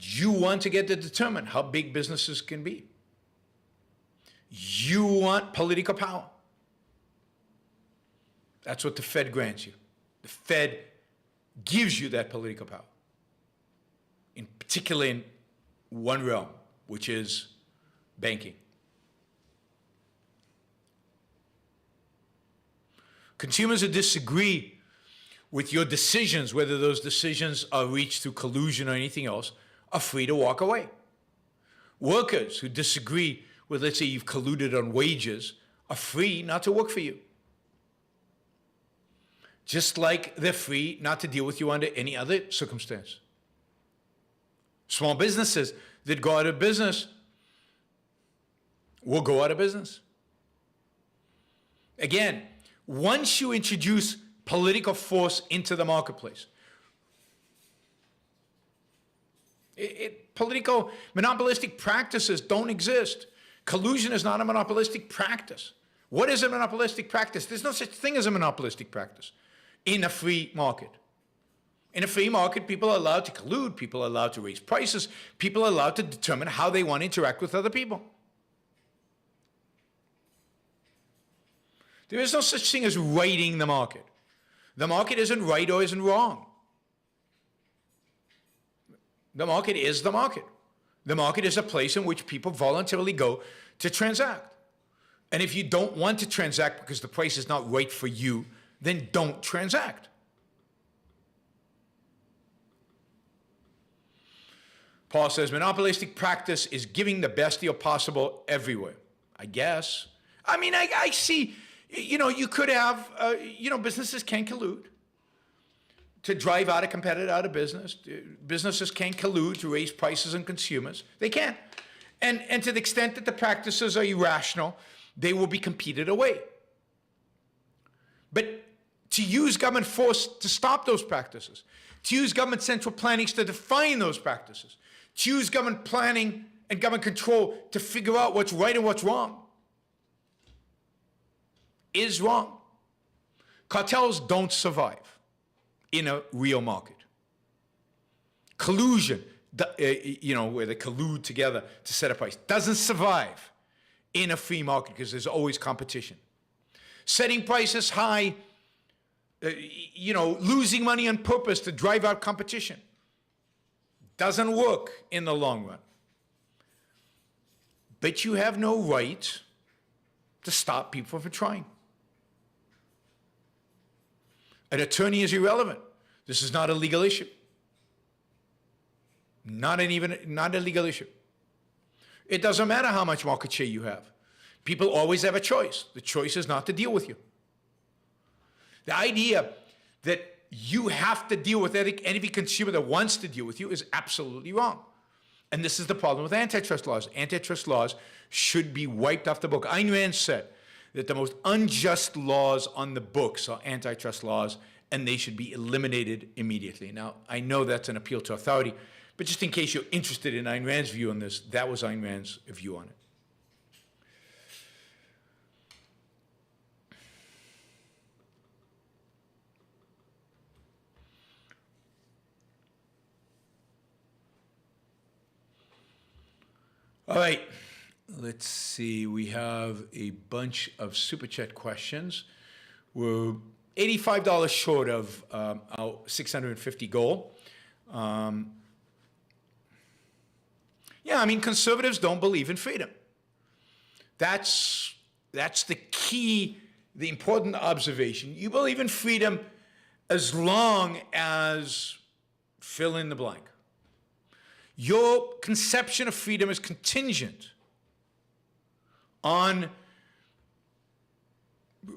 you want to get to determine how big businesses can be. You want political power. That's what the Fed grants you. The Fed gives you that political power, in particular in one realm, which is banking. Consumers who disagree with your decisions, whether those decisions are reached through collusion or anything else, are free to walk away. Workers who disagree with, let's say, you've colluded on wages, are free not to work for you. Just like they're free not to deal with you under any other circumstance. Small businesses that go out of business will go out of business. Again, once you introduce political force into the marketplace, political monopolistic practices don't exist. Collusion is not a monopolistic practice. What is a monopolistic practice? There's no such thing as a monopolistic practice in a free market. In a free market, people are allowed to collude, people are allowed to raise prices, people are allowed to determine how they want to interact with other people. There is no such thing as righting the market. The market isn't right or isn't wrong. The market is the market. The market is a place in which people voluntarily go to transact. And if you don't want to transact because the price is not right for you, then don't transact. Paul says, monopolistic practice is giving the best deal possible everywhere. I guess. I mean, I see, you could have, businesses can collude to drive out a competitor out of business. Businesses can collude to raise prices on consumers. They can. And to the extent that the practices are irrational, they will be competed away. But to use government force to stop those practices, to use government central plannings to define those practices, to use government planning and government control to figure out what's right and what's wrong, is wrong. Cartels don't survive in a real market. Collusion, where they collude together to set a price, doesn't survive in a free market because there's always competition. Setting prices high, losing money on purpose to drive out competition doesn't work in the long run. But you have no right to stop people from trying. An attorney is irrelevant. This is not a legal issue. Not a legal issue. It doesn't matter how much market share you have. People always have a choice. The choice is not to deal with you. The idea that you have to deal with any consumer that wants to deal with you is absolutely wrong. And this is the problem with antitrust laws. Antitrust laws should be wiped off the book. Ayn Rand said that the most unjust laws on the books are antitrust laws, and they should be eliminated immediately. Now, I know that's an appeal to authority, but just in case you're interested in Ayn Rand's view on this, that was Ayn Rand's view on it. All right, let's see. We have a bunch of Super Chat questions. We're $85 short of our $650 goal. Conservatives don't believe in freedom. That's the key, the important observation. You believe in freedom as long as fill in the blank. Your conception of freedom is contingent on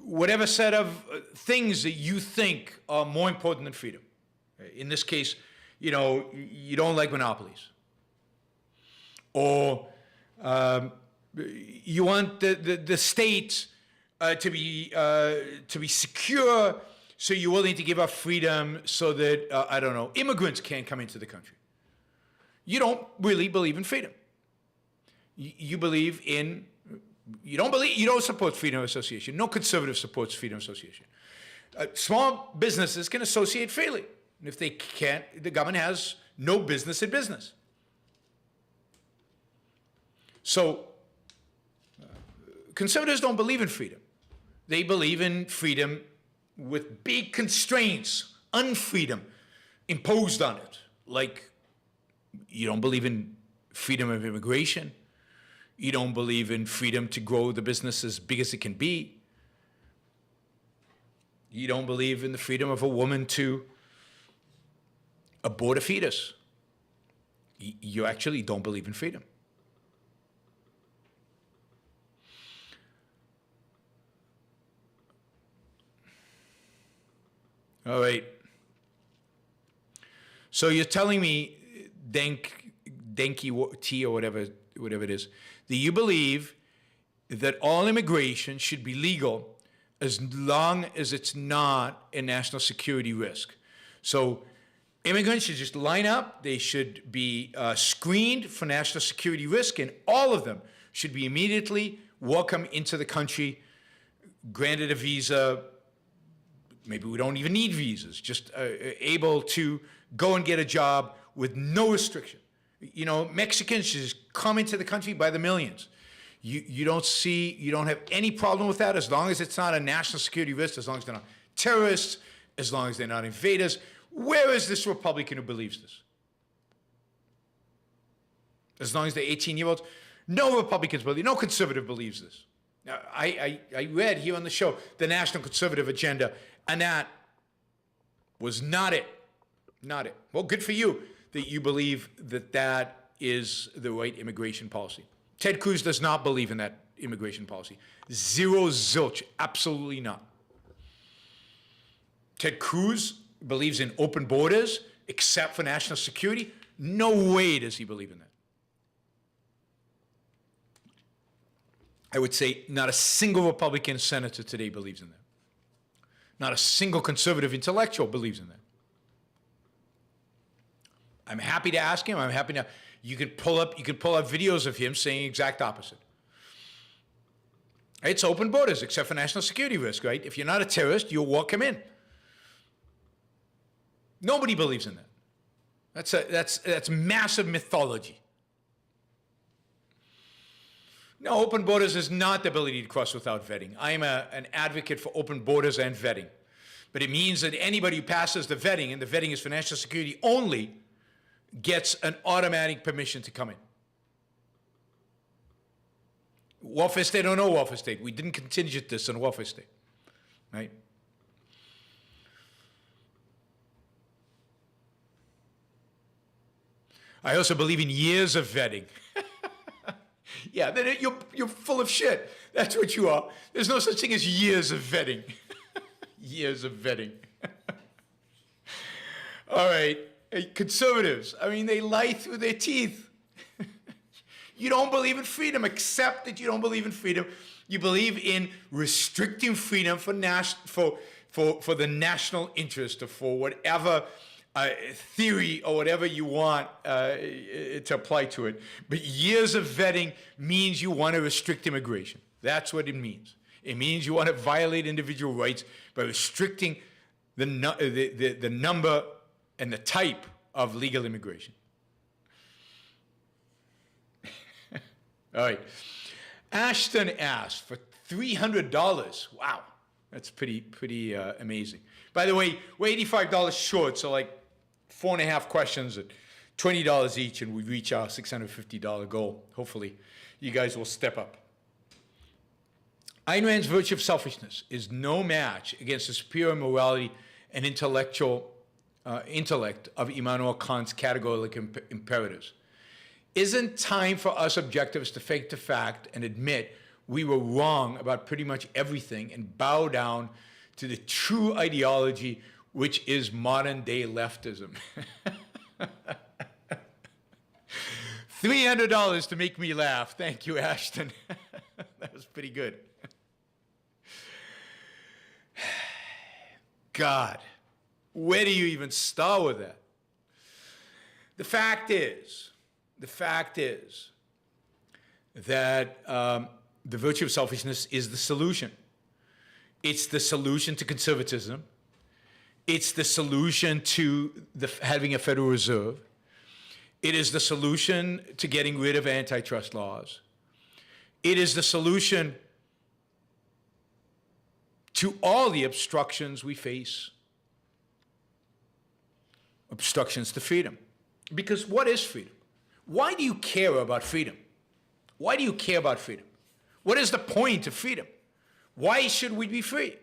whatever set of things that you think are more important than freedom. In this case, you know, you don't like monopolies. Or you want the state to be secure, so you're willing to give up freedom so that, I don't know, immigrants can't come into the country. You don't really believe in freedom. You believe in, you don't support freedom of association. No conservative supports freedom of association. Small businesses can associate freely. And if they can't, the government has no business in business. So conservatives don't believe in freedom. They believe in freedom with big constraints, unfreedom imposed on it. Like, you don't believe in freedom of immigration. You don't believe in freedom to grow the business as big as it can be. You don't believe in the freedom of a woman to abort a fetus. You actually don't believe in freedom. All right. So you're telling me, Denki T or whatever it is, that you believe that all immigration should be legal as long as it's not a national security risk. So immigrants should just line up. They should be screened for national security risk, and all of them should be immediately welcome into the country, granted a visa. Maybe we don't even need visas, just able to go and get a job with no restriction. You know, Mexicans just come into the country by the millions. You don't have any problem with that as long as it's not a national security risk, as long as they're not terrorists, as long as they're not invaders. Where is this Republican who believes this? As long as they're 18-year-olds? No Republicans believe, no conservative believes this. Now, I read here on the show the National Conservative Agenda, and that was not it. Not it. Well, good for you that you believe that that is the right immigration policy. Ted Cruz does not believe in that immigration policy. Zero zilch. Absolutely not. Ted Cruz believes in open borders except for national security. No way does he believe in that. I would say not a single Republican senator today believes in that. Not a single conservative intellectual believes in that. I'm happy to ask him. I'm happy to. You can pull up videos of him saying exact opposite. It's open borders except for national security risk, right? If you're not a terrorist, you'll welcome in. Nobody believes in that. That's massive mythology. No, open borders is not the ability to cross without vetting. I am an advocate for open borders and vetting. But it means that anybody who passes the vetting, and the vetting is for national security only, gets an automatic permission to come in. Welfare state or no welfare state, we didn't contingent this on welfare state, right? I also believe in years of vetting. Yeah, then you're full of shit. That's what you are. There's no such thing as years of vetting. Years of vetting. All right. Hey, conservatives, I mean, they lie through their teeth. You don't believe in freedom, accept that you don't believe in freedom. You believe in restricting freedom for the national interest or for whatever theory or whatever you want to apply to it. But years of vetting means you want to restrict immigration. That's what it means. It means you want to violate individual rights by restricting the number and the type of legal immigration. All right. Ashton asked for $300. Wow. That's pretty amazing. By the way, we're $85 short, so like 4.5 questions at $20 each, and we reach our $650 goal. Hopefully, you guys will step up. Ayn Rand's virtue of selfishness is no match against the superior morality and intellect of Immanuel Kant's categorical imperatives. Isn't time for us objectivists to fake the fact and admit we were wrong about pretty much everything and bow down to the true ideology, which is modern-day leftism. $300 to make me laugh. Thank you, Ashton. That was pretty good. God, where do you even start with that? The fact is that the virtue of selfishness is the solution. It's the solution to conservatism. It's the solution to having a Federal Reserve. It is the solution to getting rid of antitrust laws. It is the solution to all the obstructions we face. Obstructions to freedom. Because what is freedom? Why do you care about freedom? Why do you care about freedom? What is the point of freedom? Why should we be free?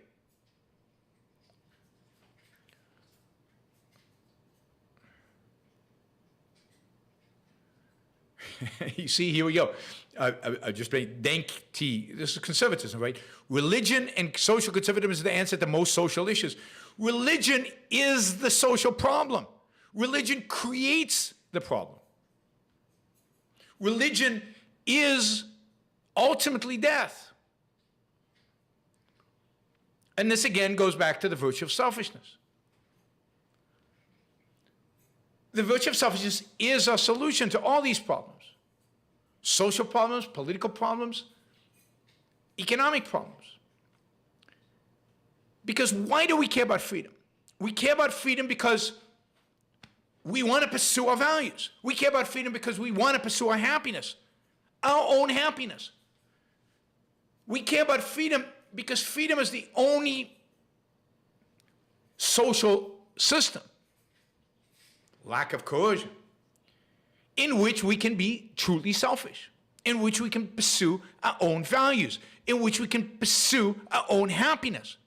You see, here we go. I just made dank tea. This is conservatism, right? Religion and social conservatism is the answer to most social issues. Religion is the social problem. Religion creates the problem. Religion is ultimately death. And this again goes back to the virtue of selfishness. The virtue of selfishness is a solution to all these problems. Social problems, political problems, economic problems. Because why do we care about freedom? We care about freedom because we want to pursue our values. We care about freedom because we want to pursue our happiness, our own happiness. We care about freedom because freedom is the only social system, lack of coercion, in which we can be truly selfish, in which we can pursue our own values, in which we can pursue our own happiness.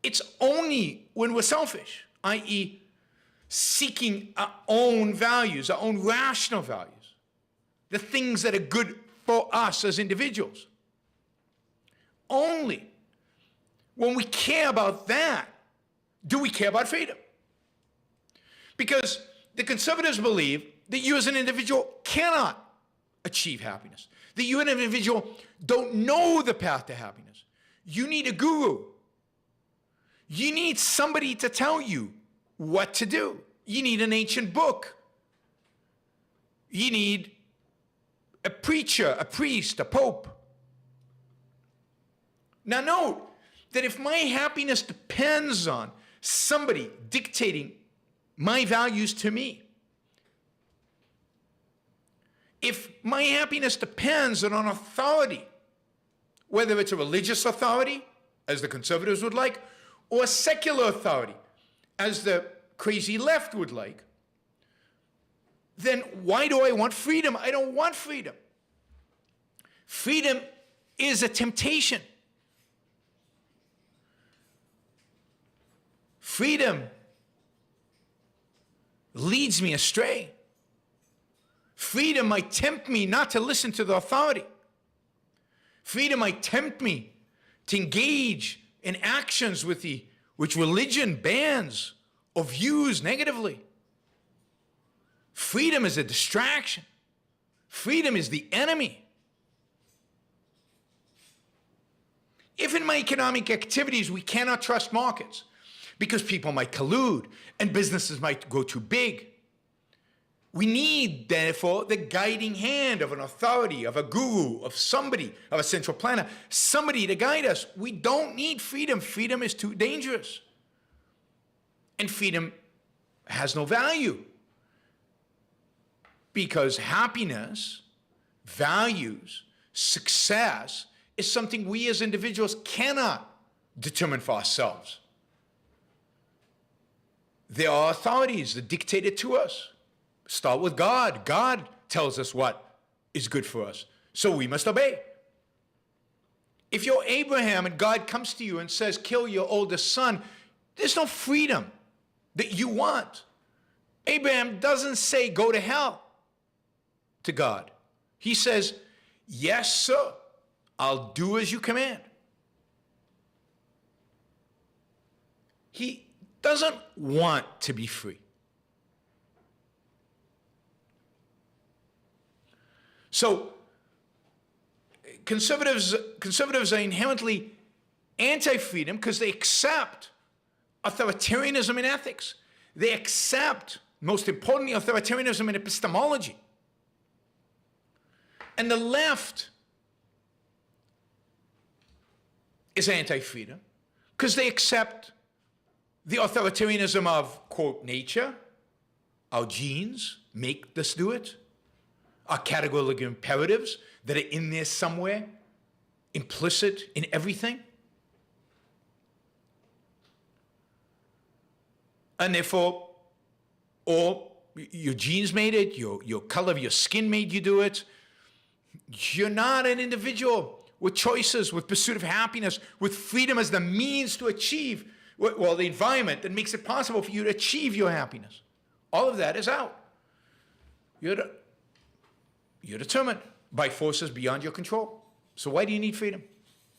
It's only when we're selfish, i.e., seeking our own values, our own rational values, the things that are good for us as individuals. Only when we care about that do we care about freedom. Because the conservatives believe that you as an individual cannot achieve happiness, that you as an individual don't know the path to happiness. You need a guru. You need somebody to tell you what to do. You need an ancient book. You need a preacher, a priest, a pope. Now note that if my happiness depends on somebody dictating my values to me, if my happiness depends on an authority, whether it's a religious authority, as the conservatives would like, or a secular authority, as the crazy left would like, then why do I want freedom? I don't want freedom. Freedom is a temptation. Freedom leads me astray. Freedom might tempt me not to listen to the authority. Freedom might tempt me to engage in actions which religion bans or views negatively. Freedom is a distraction. Freedom is the enemy. If in my economic activities we cannot trust markets because people might collude and businesses might go too big, we need, therefore, the guiding hand of an authority, of a guru, of somebody, of a central planner, somebody to guide us. We don't need freedom. Freedom is too dangerous. And freedom has no value. Because happiness, values, success is something we as individuals cannot determine for ourselves. There are authorities that dictate it to us. Start with God. God tells us what is good for us, so we must obey. If you're Abraham and God comes to you and says, kill your oldest son, there's no freedom that you want. Abraham doesn't say, go to hell to God. He says, yes, sir, I'll do as you command. He doesn't want to be free. So conservatives are inherently anti-freedom because they accept authoritarianism in ethics. They accept, most importantly, authoritarianism in epistemology. And the left is anti-freedom because they accept the authoritarianism of, quote, nature, our genes make us do it, our categorical imperatives that are in there somewhere, implicit in everything. And therefore, or your genes made it, your color of your skin made you do it. You're not an individual with choices, with pursuit of happiness, with freedom as the means to achieve, well, the environment that makes it possible for you to achieve your happiness. All of that is out. You're determined by forces beyond your control. So why do you need freedom?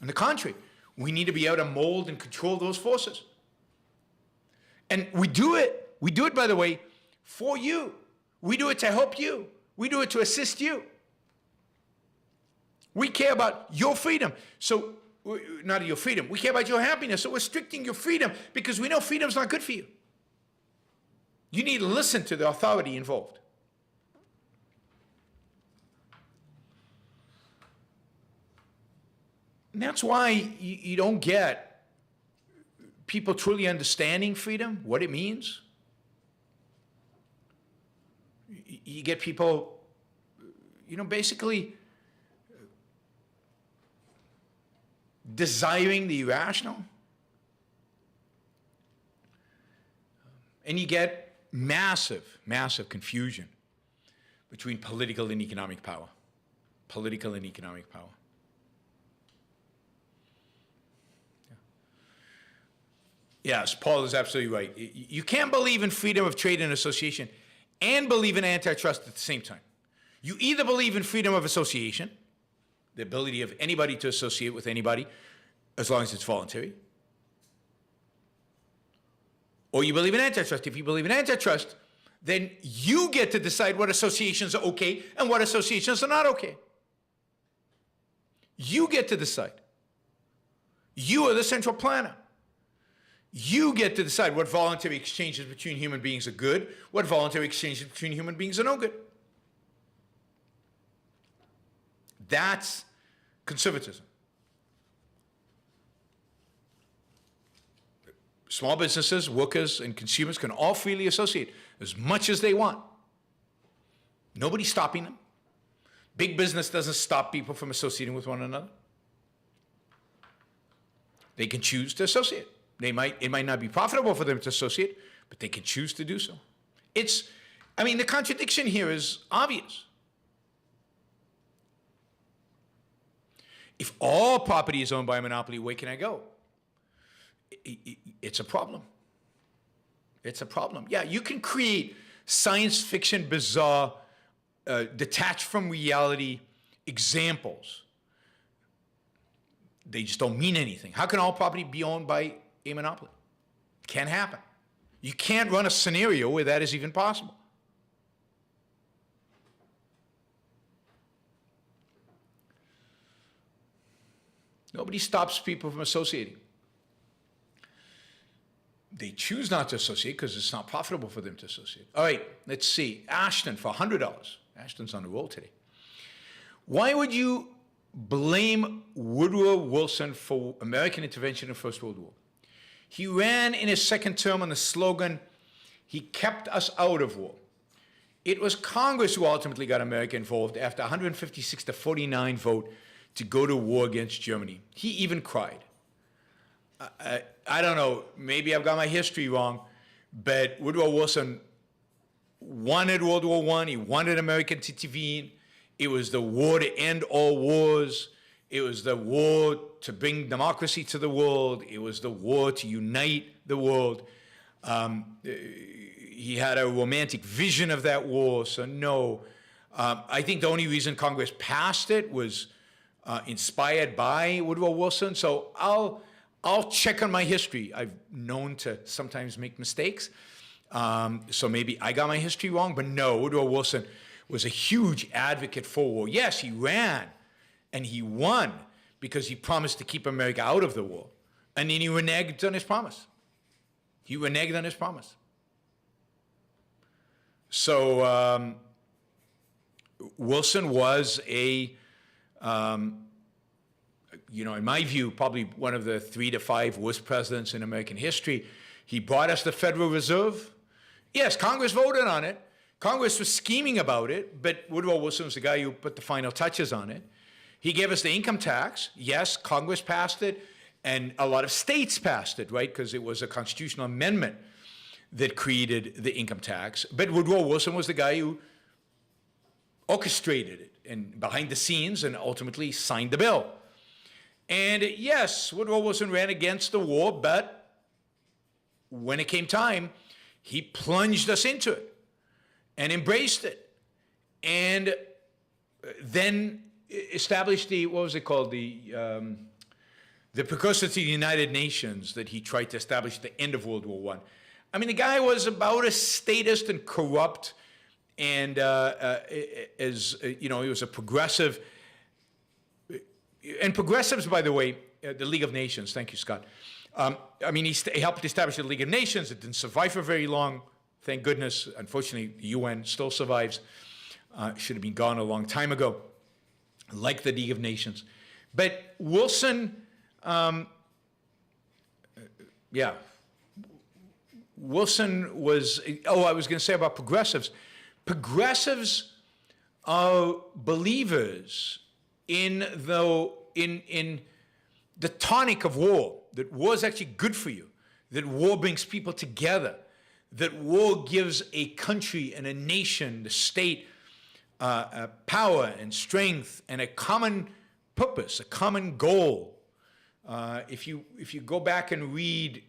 On the contrary, we need to be able to mold and control those forces. And we do it, by the way, for you. We do it to help you. We do it to assist you. We care about your freedom. So, not your freedom, we care about your happiness. So we're restricting your freedom because we know freedom's not good for you. You need to listen to the authority involved. And that's why you don't get people truly understanding freedom, what it means. You get people, basically desiring the irrational. And you get massive, massive confusion between political and economic power. Political and economic power. Yes, Paul is absolutely right. You can't believe in freedom of trade and association and believe in antitrust at the same time. You either believe in freedom of association, the ability of anybody to associate with anybody as long as it's voluntary, or you believe in antitrust. If you believe in antitrust, then you get to decide what associations are okay and what associations are not okay. You get to decide. You are the central planner. You get to decide what voluntary exchanges between human beings are good, what voluntary exchanges between human beings are no good. That's conservatism. Small businesses, workers, and consumers can all freely associate as much as they want. Nobody's stopping them. Big business doesn't stop people from associating with one another. They can choose to associate. It might not be profitable for them to associate, but they can choose to do so. The contradiction here is obvious. If all property is owned by a monopoly, where can I go? It's a problem. It's a problem. Yeah, you can create science fiction, bizarre, detached from reality examples. They just don't mean anything. How can all property be owned by a monopoly? Can't happen. You can't run a scenario where that is even possible. Nobody stops people from associating. They choose not to associate because it's not profitable for them to associate. All right, let's see. Ashton for $100. Ashton's on the roll today. Why would you blame Woodrow Wilson for American intervention in the First World War? He ran in his second term on the slogan, "He kept us out of war." It was Congress who ultimately got America involved after 156 to 49 vote to go to war against Germany. He even cried. I don't know, maybe I've got my history wrong, but Woodrow Wilson wanted World War I. He wanted America to intervene. It was the war to end all wars. It was the war to bring democracy to the world. It was the war to unite the world. He had a romantic vision of that war, so no. I think the only reason Congress passed it was inspired by Woodrow Wilson. So I'll check on my history. I've known to sometimes make mistakes. So maybe I got my history wrong, but no, Woodrow Wilson was a huge advocate for war. Yes, he ran and he won because he promised to keep America out of the war. And then he reneged on his promise. He reneged on his promise. So Wilson was a, in my view, probably one of the 3 to 5 worst presidents in American history. He brought us the Federal Reserve. Yes, Congress voted on it. Congress was scheming about it, but Woodrow Wilson was the guy who put the final touches on it. He gave us the income tax. Yes, Congress passed it, and a lot of states passed it, right? Because it was a constitutional amendment that created the income tax. But Woodrow Wilson was the guy who orchestrated it and behind the scenes and ultimately signed the bill. And yes, Woodrow Wilson ran against the war, but when it came time, he plunged us into it and embraced it, and then established the, what was it called, the precursor to the United Nations that he tried to establish at the end of World War I. I mean, the guy was about as statist and corrupt, and he was a progressive. And progressives, by the way, the League of Nations. Thank you, Scott. He helped establish the League of Nations. It didn't survive for very long. Thank goodness. Unfortunately, the UN still survives. Should have been gone a long time ago, like the League of Nations. But Wilson, Wilson was, I was going to say about progressives. Progressives are believers in the tonic of war, that war is actually good for you, that war brings people together, that war gives a country and a nation, the state, power and strength and a common purpose, a common goal. If you go back and read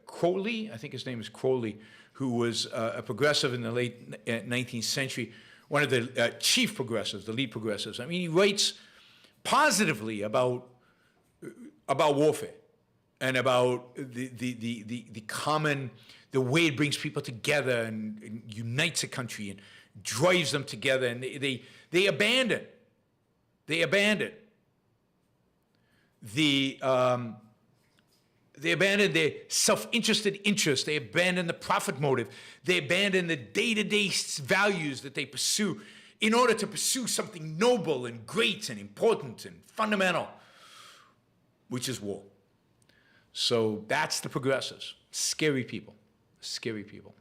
Crowley, I think his name is Crowley, who was a progressive in the late 19th century, one of the chief progressives, the lead progressives. I mean, he writes positively about warfare and about the common, the way it brings people together and unites a country and drives them together, and they abandon their self-interested interests. They abandon the profit motive. They abandon the day-to-day values that they pursue in order to pursue something noble and great and important and fundamental, which is war. So that's the progressives. Scary people. Scary people.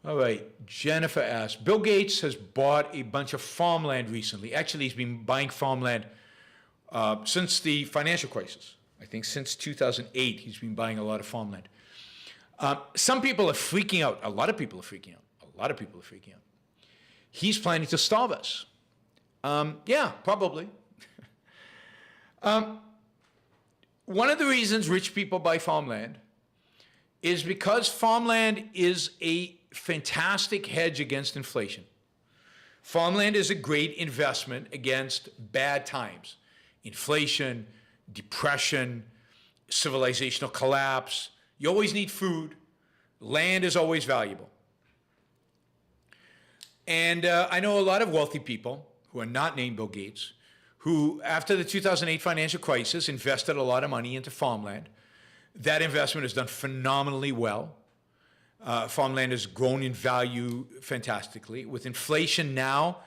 All right, Jennifer asks, Bill Gates has bought a bunch of farmland recently. Actually, he's been buying farmland since the financial crisis. I think since 2008, he's been buying a lot of farmland. Some people are freaking out. A lot of people are freaking out. A lot of people are freaking out. He's planning to starve us. Yeah, probably. One of the reasons rich people buy farmland is because farmland is a fantastic hedge against inflation. Farmland is a great investment against bad times. Inflation, depression, civilizational collapse. You always need food. Land is always valuable. And I know a lot of wealthy people who are not named Bill Gates, who, after the 2008 financial crisis, invested a lot of money into farmland. That investment has done phenomenally well. Farmland has grown in value fantastically. With inflation now,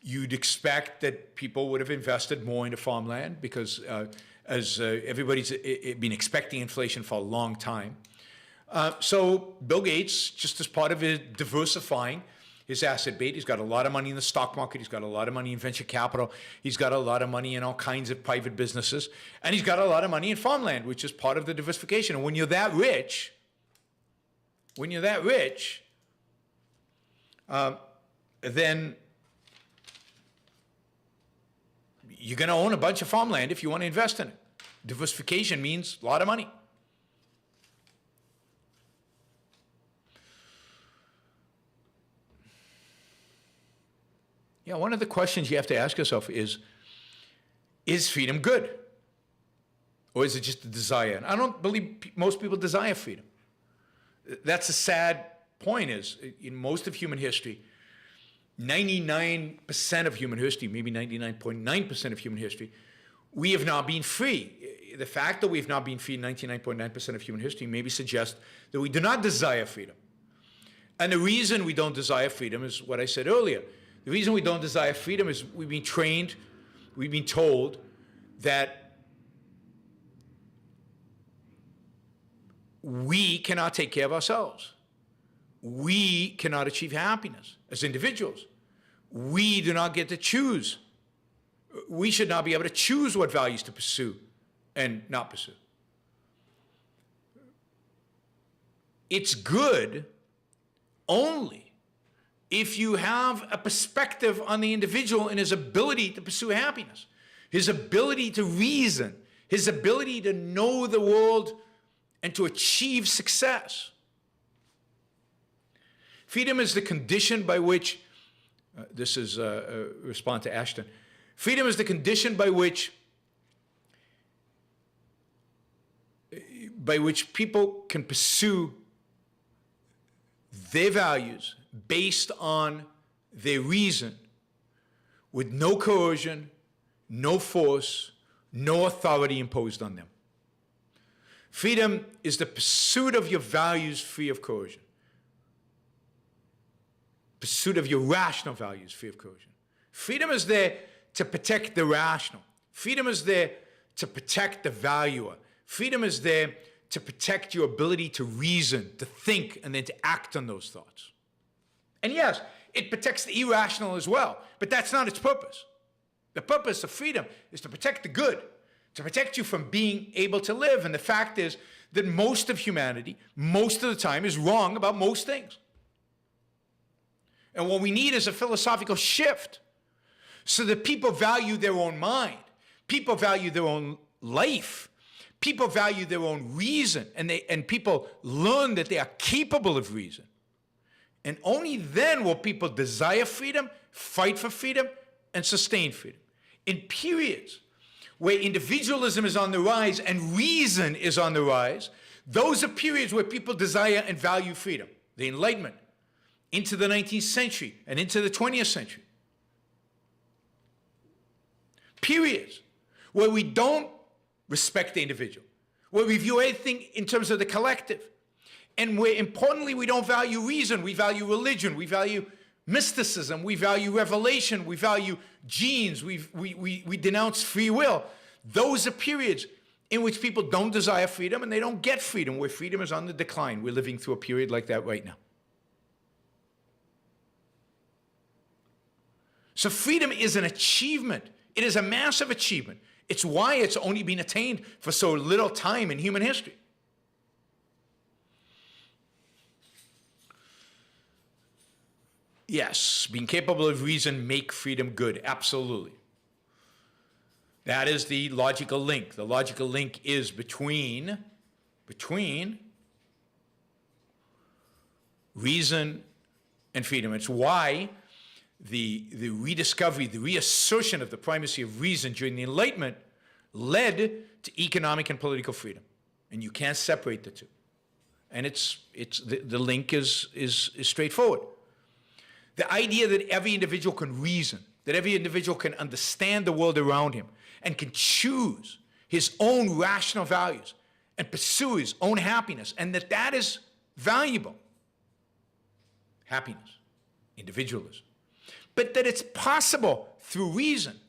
you'd expect that people would have invested more into farmland because everybody's been expecting inflation for a long time. So Bill Gates, just as part of his diversifying his asset base, he's got a lot of money in the stock market, he's got a lot of money in venture capital, he's got a lot of money in all kinds of private businesses, and he's got a lot of money in farmland, which is part of the diversification. And when you're that rich, then you're going to own a bunch of farmland if you want to invest in it. Diversification means a lot of money. Yeah, one of the questions you have to ask yourself is freedom good? Or is it just a desire? And I don't believe most people desire freedom. That's a sad point, is in most of human history, 99% of human history, maybe 99.9% of human history, we have not been free. The fact that we have not been free in 99.9% of human history maybe suggests that we do not desire freedom. And the reason we don't desire freedom is what I said earlier. The reason we don't desire freedom is we've been trained, we've been told that we cannot take care of ourselves. We cannot achieve happiness as individuals. We do not get to choose. We should not be able to choose what values to pursue and not pursue. It's good only if you have a perspective on the individual and his ability to pursue happiness, his ability to reason, his ability to know the world and to achieve success. Freedom is the condition by which, this is a response to Ashton, freedom is the condition by which people can pursue their values based on their reason, with no coercion, no force, no authority imposed on them. Freedom is the pursuit of your values free of coercion. Pursuit of your rational values free of coercion. Freedom is there to protect the rational. Freedom is there to protect the valuer. Freedom is there to protect your ability to reason, to think, and then to act on those thoughts. And yes, it protects the irrational as well, but that's not its purpose. The purpose of freedom is to protect the good, to protect you from being able to live. And the fact is that most of humanity, most of the time, is wrong about most things. And what we need is a philosophical shift so that people value their own mind, people value their own life, people value their own reason, and people learn that they are capable of reason. And only then will people desire freedom, fight for freedom, and sustain freedom. In periods where individualism is on the rise and reason is on the rise, those are periods where people desire and value freedom. The Enlightenment, into the 19th century and into the 20th century. Periods where we don't respect the individual, where we view everything in terms of the collective, and where, importantly, we don't value reason, we value religion, we value mysticism, we value revelation, we value genes, we denounce free will. Those are periods in which people don't desire freedom and they don't get freedom, where freedom is on the decline. We're living through a period like that right now. So freedom is an achievement. It is a massive achievement. It's why it's only been attained for so little time in human history. Yes, being capable of reason make freedom good, absolutely. That is the logical link. The logical link is between reason and freedom. It's why the rediscovery, the reassertion of the primacy of reason during the Enlightenment led to economic and political freedom. And you can't separate the two. And the link is straightforward. The idea that every individual can reason, that every individual can understand the world around him and can choose his own rational values and pursue his own happiness, and that is valuable. Happiness, individualism. But that it's possible through reason.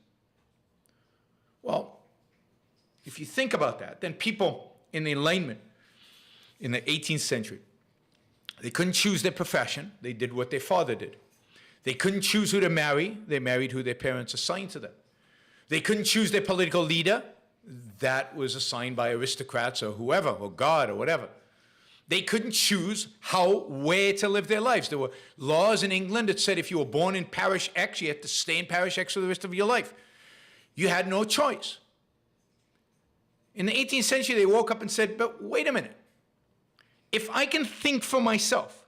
Well, if you think about that, then people in the Enlightenment, in the 18th century, they couldn't choose their profession. They did what their father did. They couldn't choose who to marry. They married who their parents assigned to them. They couldn't choose their political leader. That was assigned by aristocrats or whoever, or God or whatever. They couldn't choose where to live their lives. There were laws in England that said if you were born in parish X, you had to stay in parish X for the rest of your life. You had no choice. In the 18th century, they woke up and said, but wait a minute. If I can think for myself,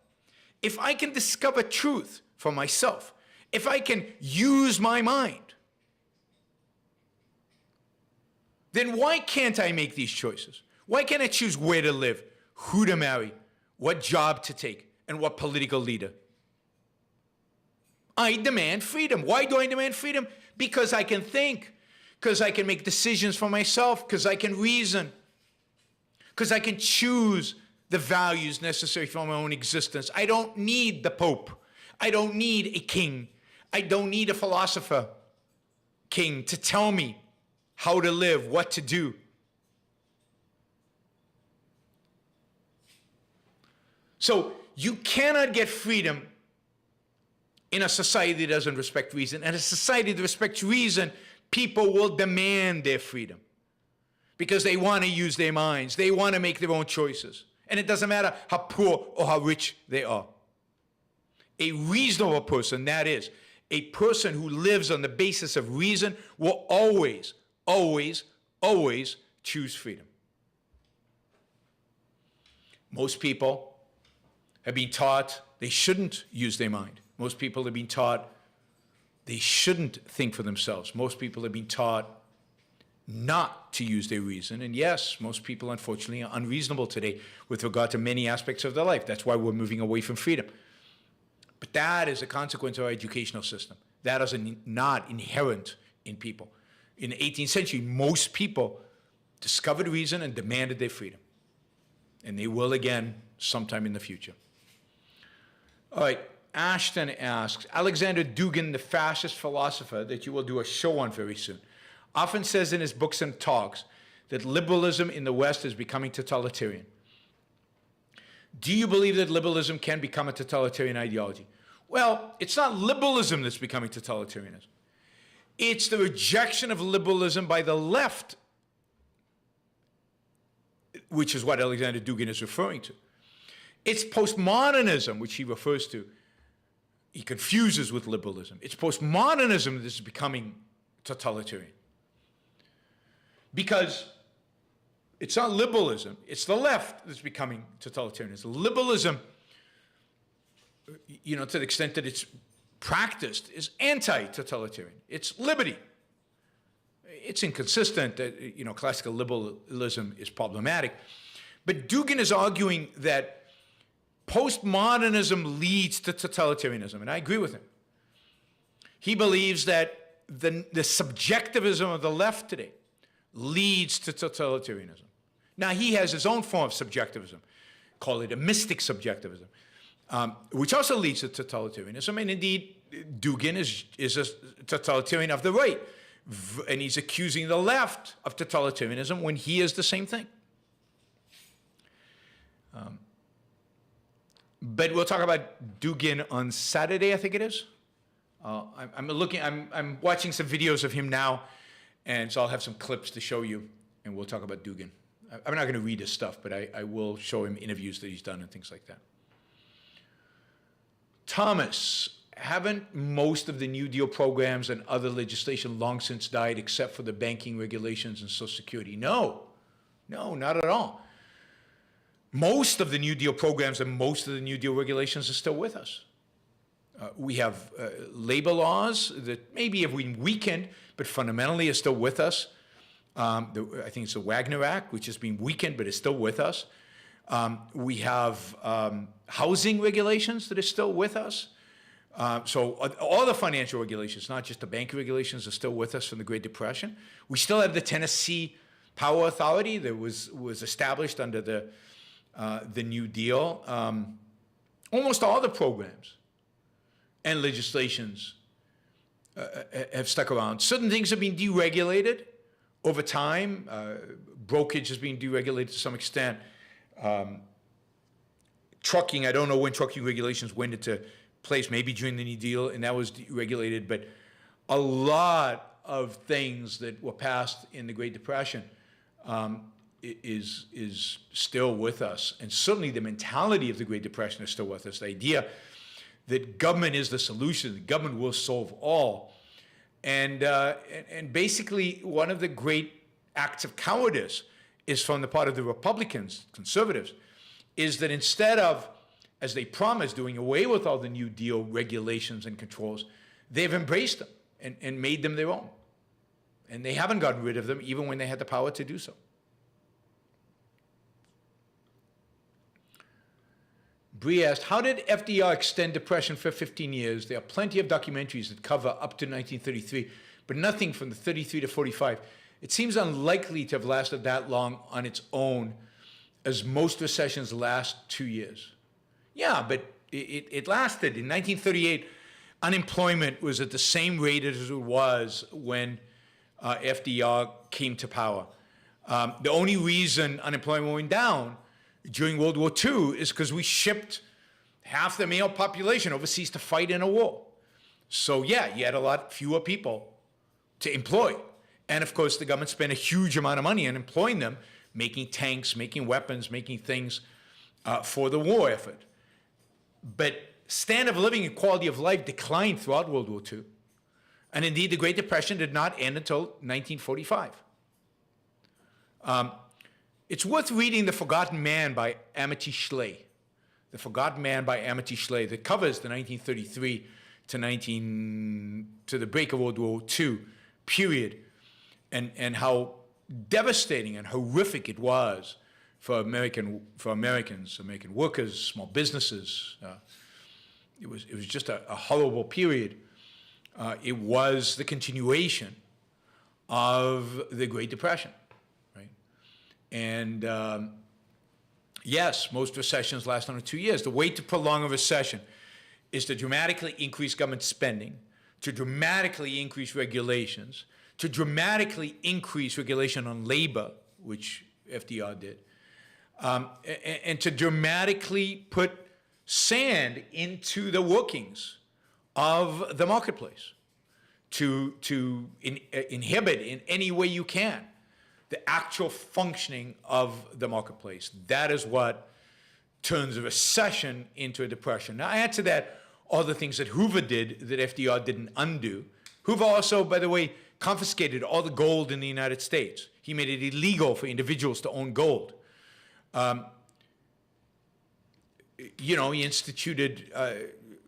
if I can discover truth for myself, if I can use my mind, then why can't I make these choices? Why can't I choose where to live, who to marry, what job to take, and what political leader? I demand freedom. Why do I demand freedom? Because I can think, because I can make decisions for myself, because I can reason, because I can choose the values necessary for my own existence. I don't need the Pope. I don't need a king. I don't need a philosopher king to tell me how to live, what to do. So you cannot get freedom in a society that doesn't respect reason. And a society that respects reason, people will demand their freedom because they want to use their minds. They want to make their own choices. And it doesn't matter how poor or how rich they are. A reasonable person, that is, a person who lives on the basis of reason, will always, always, always choose freedom. Most people have been taught they shouldn't use their mind. Most people have been taught they shouldn't think for themselves. Most people have been taught not to use their reason. And yes, most people, unfortunately, are unreasonable today with regard to many aspects of their life. That's why we're moving away from freedom. But that is a consequence of our educational system. That is not inherent in people. In the 18th century, most people discovered reason and demanded their freedom. And they will again sometime in the future. All right, Ashton asks, Alexander Dugin, the fascist philosopher that you will do a show on very soon, often says in his books and talks that liberalism in the West is becoming totalitarian. Do you believe that liberalism can become a totalitarian ideology? Well, it's not liberalism that's becoming totalitarianism. It's the rejection of liberalism by the left, which is what Alexander Dugin is referring to. It's postmodernism, which he refers to. He confuses with liberalism. It's postmodernism that is becoming totalitarian. Because it's not liberalism, it's the left that's becoming totalitarianism. Liberalism, you know, to the extent that it's practiced, is anti-totalitarian. It's liberty. It's inconsistent that, you know, classical liberalism is problematic. But Dugin is arguing that postmodernism leads to totalitarianism, and I agree with him. He believes that the subjectivism of the left today leads to totalitarianism. Now, he has his own form of subjectivism, call it a mystic subjectivism, which also leads to totalitarianism. And indeed, Dugin is a totalitarian of the right, and he's accusing the left of totalitarianism when he is the same thing. But we'll talk about Dugin on Saturday, I think it is. I'm watching some videos of him now, and so I'll have some clips to show you, and we'll talk about Dugin. I'm not going to read his stuff, but I will show him interviews that he's done and things like that. Thomas, haven't most of the New Deal programs and other legislation long since died except for the banking regulations and Social Security? No, not at all. Most of the New Deal programs and most of the New Deal regulations are still with us. We have labor laws that maybe have been weakened, but fundamentally are still with us. I think it's the Wagner Act, which has been weakened, but is still with us. We have housing regulations that are still with us. So all the financial regulations, not just the banking regulations, are still with us from the Great Depression. We still have the Tennessee Power Authority that was established under the New Deal. Almost all the programs and legislations have stuck around. Certain things have been deregulated over time. Brokerage has been deregulated to some extent. Trucking, I don't know when trucking regulations went into place, maybe during the New Deal, and that was deregulated, but a lot of things that were passed in the Great Depression is still with us. And certainly the mentality of the Great Depression is still with us. The idea that government is the solution, that government will solve all. And basically one of the great acts of cowardice is from the part of the Republicans, conservatives, is that instead of, as they promised, doing away with all the New Deal regulations and controls, they've embraced them and made them their own. And they haven't gotten rid of them even when they had the power to do so. Bree asked, how did FDR extend depression for 15 years? There are plenty of documentaries that cover up to 1933, but nothing from the 33 to 45. It seems unlikely to have lasted that long on its own, as most recessions last 2 years. Yeah, but it lasted. In 1938, unemployment was at the same rate as it was when FDR came to power. The only reason unemployment went down during World War II is because we shipped half the male population overseas to fight in a war. So yeah, you had a lot fewer people to employ. And of course, the government spent a huge amount of money on employing them, making tanks, making weapons, making things for the war effort. But standard of living and quality of life declined throughout World War II. And indeed, the Great Depression did not end until 1945. It's worth reading The Forgotten Man by Amity Schley. The Forgotten Man by Amity Schley, that covers the 1933 to the break of World War II period, and how devastating and horrific it was for Americans, American workers, small businesses. It was just a horrible period. It was the continuation of the Great Depression, right? And yes, most recessions last under 2 years. The way to prolong a recession is to dramatically increase government spending, to dramatically increase regulations, to dramatically increase regulation on labor, which FDR did, and to dramatically put sand into the workings of the marketplace, to inhibit in any way you can the actual functioning of the marketplace. That is what turns a recession into a depression. Now, add to that all the things that Hoover did that FDR didn't undo. Hoover also, by the way, confiscated all the gold in the United States. He made it illegal for individuals to own gold. He instituted,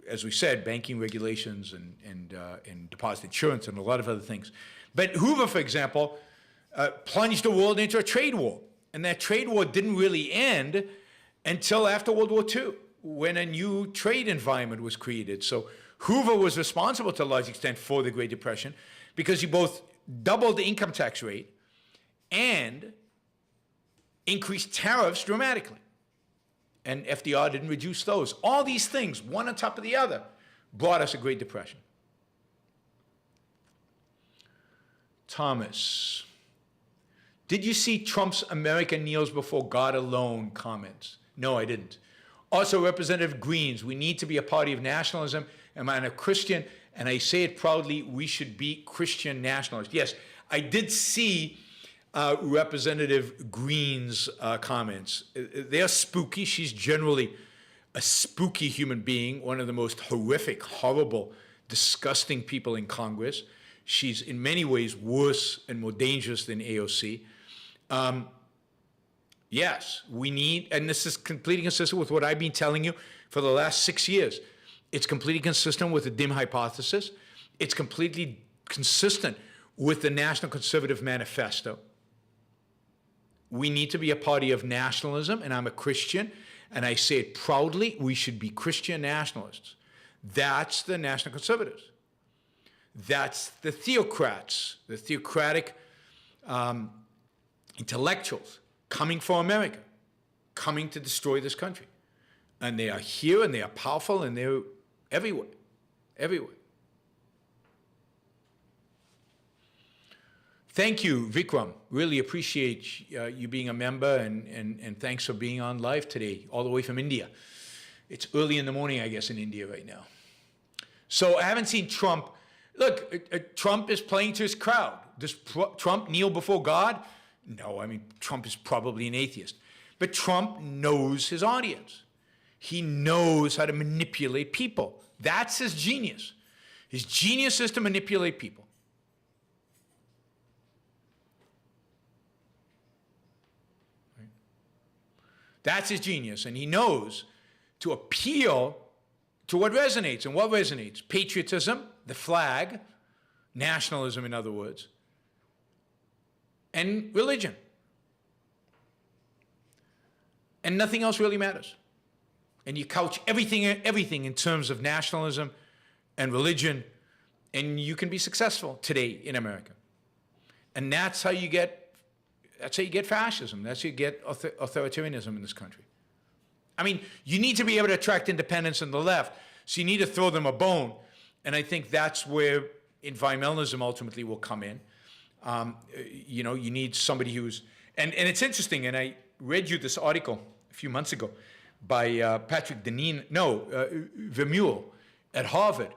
as we said, banking regulations and deposit insurance and a lot of other things. But Hoover, for example, plunged the world into a trade war. And that trade war didn't really end until after World War II, when a new trade environment was created. So Hoover was responsible to a large extent for the Great Depression because he both doubled the income tax rate and increased tariffs dramatically. And FDR didn't reduce those. All these things, one on top of the other, brought us a Great Depression. Thomas, did you see Trump's America kneels before God alone comments? No, I didn't. Also, Representative Greens, we need to be a party of nationalism, and I'm a Christian, and I say it proudly, we should be Christian nationalists. Yes, I did see Representative Green's comments. They're spooky. She's generally a spooky human being, one of the most horrific, horrible, disgusting people in Congress. She's in many ways worse and more dangerous than AOC. Yes, we need, and this is completely consistent with what I've been telling you for the last 6 years. It's completely consistent with the dim hypothesis. It's completely consistent with the National Conservative Manifesto. We need to be a party of nationalism, and I'm a Christian, and I say it proudly, we should be Christian nationalists. That's the National Conservatives. That's the theocrats, the theocratic intellectuals coming for America, coming to destroy this country. And they are here, and they are powerful, and they're everywhere, everywhere. Thank you, Vikram. Really appreciate you being a member, and thanks for being on live today, all the way from India. It's early in the morning, I guess, in India right now. So I haven't seen Trump. Look, Trump is playing to his crowd. Does Trump kneel before God? No, I mean, Trump is probably an atheist. But Trump knows his audience. He knows how to manipulate people. That's his genius. His genius is to manipulate people. Right? That's his genius, and he knows to appeal to what resonates. And what resonates? Patriotism, the flag, nationalism in other words, and religion. And nothing else really matters. And you couch everything in terms of nationalism and religion, and you can be successful today in America. And that's how you get fascism. That's how you get authoritarianism in this country. I mean, you need to be able to attract independents on the left, so you need to throw them a bone. And I think that's where environmentalism ultimately will come in. You know, you need somebody who's, and it's interesting, and I read you this article a few months ago by Patrick Vermeulen at Harvard,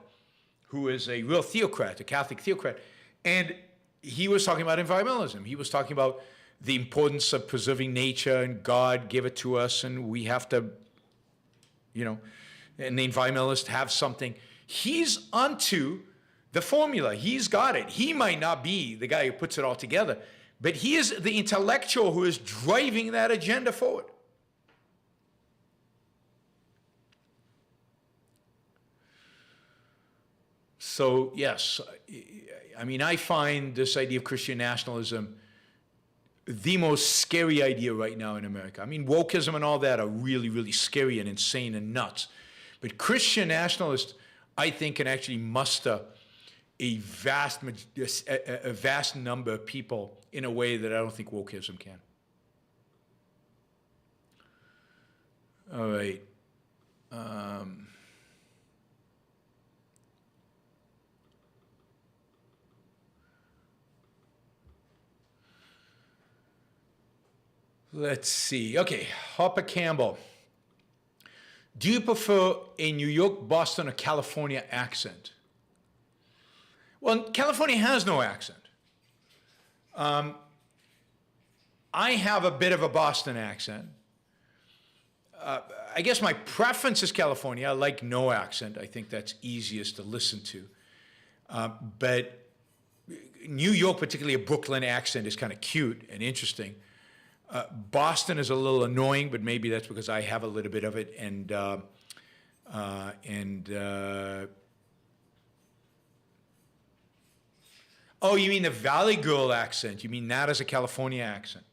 who is a real theocrat, a Catholic theocrat. And he was talking about environmentalism. He was talking about the importance of preserving nature, and God gave it to us, and we have to, you know, and the environmentalists have something. He's onto the formula. He's got it. He might not be the guy who puts it all together, but he is the intellectual who is driving that agenda forward. So, yes, I mean, I find this idea of Christian nationalism the most scary idea right now in America. I mean, wokeism and all that are really, really scary and insane and nuts. But Christian nationalists, I think, can actually muster a vast number of people in a way that I don't think wokeism can. All right. Let's see. Okay, Harper Campbell. Do you prefer a New York, Boston, or California accent? Well, California has no accent. I have a bit of a Boston accent. I guess my preference is California. I like no accent. I think that's easiest to listen to. But New York, particularly a Brooklyn accent, is kind of cute and interesting. Boston is a little annoying, but maybe that's because I have a little bit of it. Oh, you mean the Valley Girl accent? You mean that as a California accent?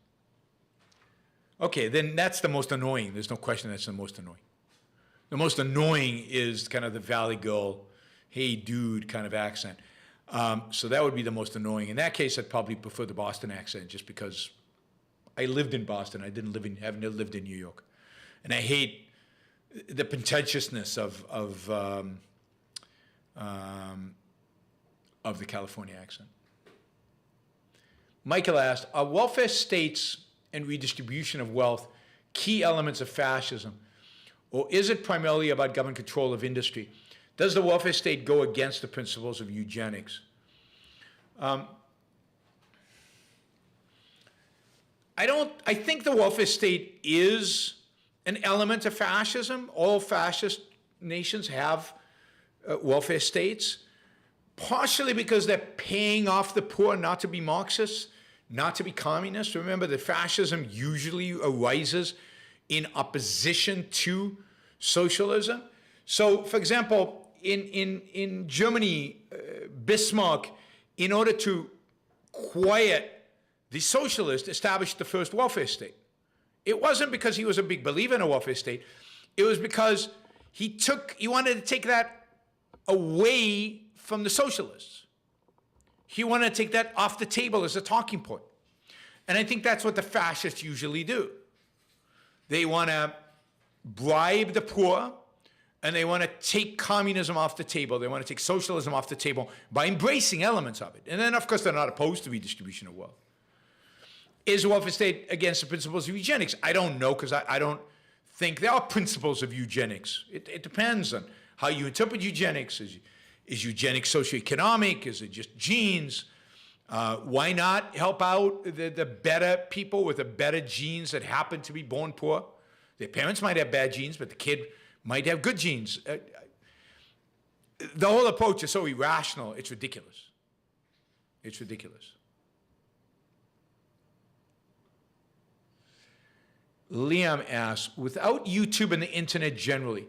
Okay, then that's the most annoying. There's no question that's the most annoying. The most annoying is kind of the Valley Girl, hey dude kind of accent. So that would be the most annoying. In that case, I'd probably prefer the Boston accent just because I lived in Boston. I haven't lived in New York. And I hate the pretentiousness of the California accent. Michael asked, are welfare states and redistribution of wealth key elements of fascism, or is it primarily about government control of industry? Does the welfare state go against the principles of eugenics? I think the welfare state is an element of fascism. All fascist nations have welfare states, partially because they're paying off the poor not to be Marxists, not to be communists. Remember that fascism usually arises in opposition to socialism. So, for example, in Germany, Bismarck, in order to quiet the socialist, established the first welfare state. It wasn't because he was a big believer in a welfare state. It was because he wanted to take that away from the socialists. He wanted to take that off the table as a talking point. And I think that's what the fascists usually do. They want to bribe the poor, and they want to take communism off the table. They want to take socialism off the table by embracing elements of it. And then, of course, they're not opposed to redistribution of wealth. Is the welfare state against the principles of eugenics? I don't know, because I don't think there are principles of eugenics. It depends on how you interpret eugenics. Is eugenics socioeconomic? Is it just genes? Why not help out the better people with the better genes that happen to be born poor? Their parents might have bad genes, but the kid might have good genes. The whole approach is so irrational, it's ridiculous. It's ridiculous. Liam asks, without YouTube and the internet generally,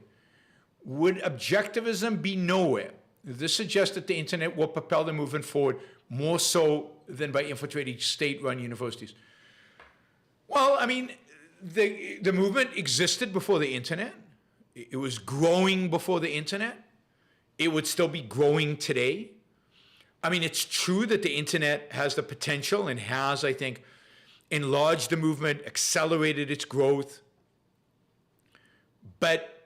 would objectivism be nowhere? This suggests that the internet will propel the movement forward more so than by infiltrating state-run universities. Well, I mean, the movement existed before the internet. It was growing before the internet. It would still be growing today. I mean, it's true that the internet has the potential and has, I think, enlarged the movement, accelerated its growth. But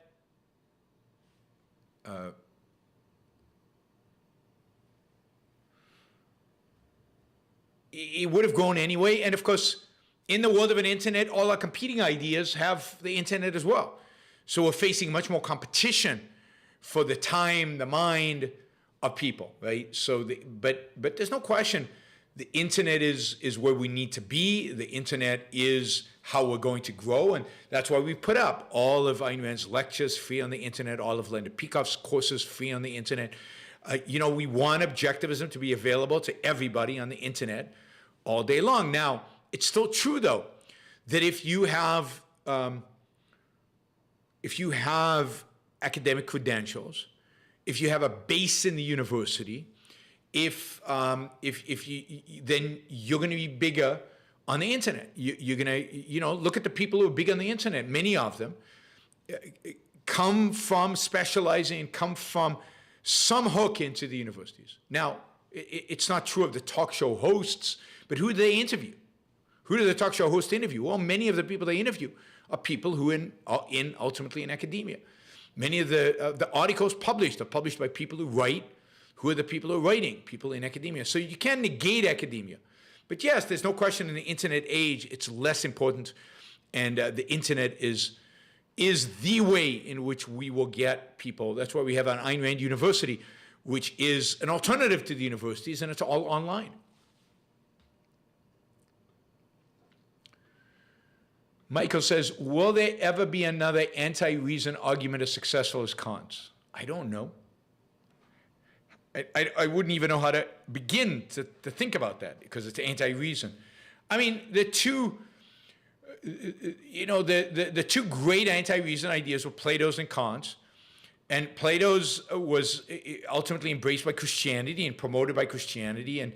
it would have grown anyway. And of course, in the world of an internet, all our competing ideas have the internet as well. So we're facing much more competition for the time, the mind of people, right? So, but there's no question, the internet is where we need to be. The internet is how we're going to grow, and that's why we put up all of Ayn Rand's lectures free on the internet, all of Linda Peikoff's courses free on the internet. We want objectivism to be available to everybody on the internet all day long. Now, it's still true, though, that if you have academic credentials, if you have a base in the university, if you, then you're going to be bigger on the internet. You're going to, look at the people who are big on the internet. Many of them come from specializing, come from some hook into the universities. Now, it's not true of the talk show hosts, but who do they interview? Who do the talk show hosts interview? Well, many of the people they interview are people who are ultimately in academia. Many of the articles published are published by people who write. Who are the people who are writing? People in academia. So you can't negate academia. But yes, there's no question in the internet age, it's less important. And the internet is the way in which we will get people. That's why we have an Ayn Rand University, which is an alternative to the universities, and it's all online. Michael says, will there ever be another anti-reason argument as successful as Kant's? I don't know. I wouldn't even know how to begin to think about that, because it's anti-reason. I mean, the two great anti-reason ideas were Plato's and Kant's. And Plato's was ultimately embraced by Christianity and promoted by Christianity, and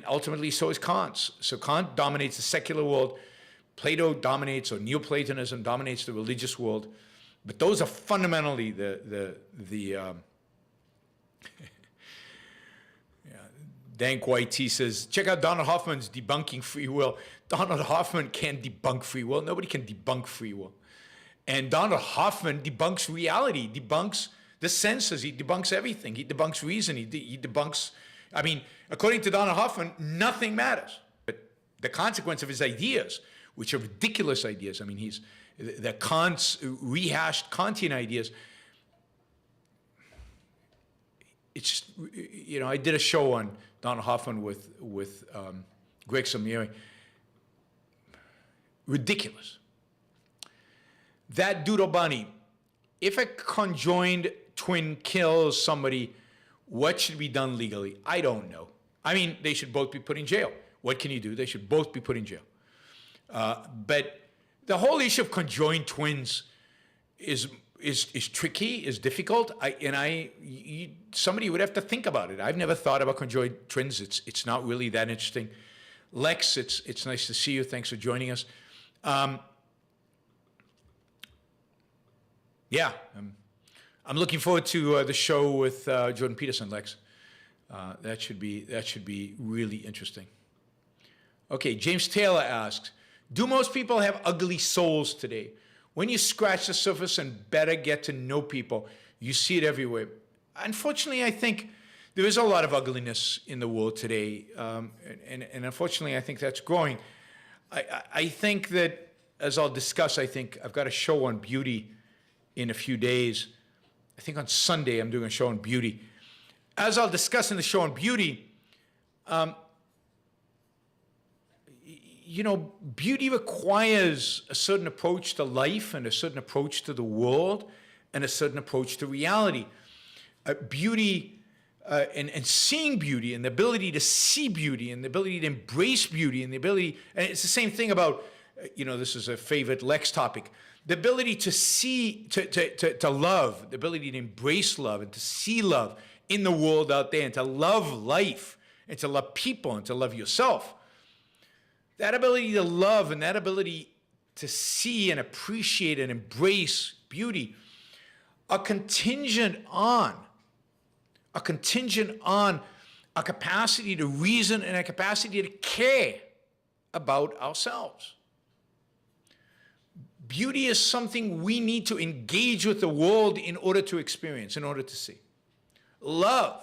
ultimately so is Kant's. So Kant dominates the secular world. Plato dominates, or Neoplatonism dominates, the religious world. But those are fundamentally Dan White says, check out Donald Hoffman's Debunking Free Will. Donald Hoffman can't debunk free will. Nobody can debunk free will. And Donald Hoffman debunks reality, debunks the senses. He debunks everything. He debunks reason. He debunks, I mean, according to Donald Hoffman, nothing matters. But the consequence of his ideas, which are ridiculous ideas, I mean, the Kant's rehashed Kantian ideas. It's, I did a show on Donald Hoffman with Greg Samieri. Ridiculous. That Doodle Bunny, if a conjoined twin kills somebody, what should be done legally? I don't know. I mean, they should both be put in jail. What can you do? They should both be put in jail. But the whole issue of conjoined twins is tricky, is difficult. Somebody would have to think about it. I've never thought about conjoined twins. It's not really that interesting. Lex, it's nice to see you. Thanks for joining us. Yeah, I'm looking forward to the show with Jordan Peterson, Lex. That should be really interesting. Okay, James Taylor asks, do most people have ugly souls today? When you scratch the surface and better get to know people, you see it everywhere. Unfortunately, I think there is a lot of ugliness in the world today, and unfortunately, I think that's growing. I think that, as I'll discuss, I think I've got a show on beauty in a few days. I think on Sunday I'm doing a show on beauty. As I'll discuss in the show on beauty, beauty requires a certain approach to life and a certain approach to the world and a certain approach to reality. Beauty and seeing beauty and the ability to see beauty and the ability to embrace beauty and the ability, and it's the same thing about, this is a favorite Lex topic, the ability to see, to love, the ability to embrace love and to see love in the world out there and to love life and to love people and to love yourself. That ability to love and that ability to see and appreciate and embrace beauty are contingent on a capacity to reason and a capacity to care about ourselves. Beauty is something we need to engage with the world in order to experience, in order to see. Love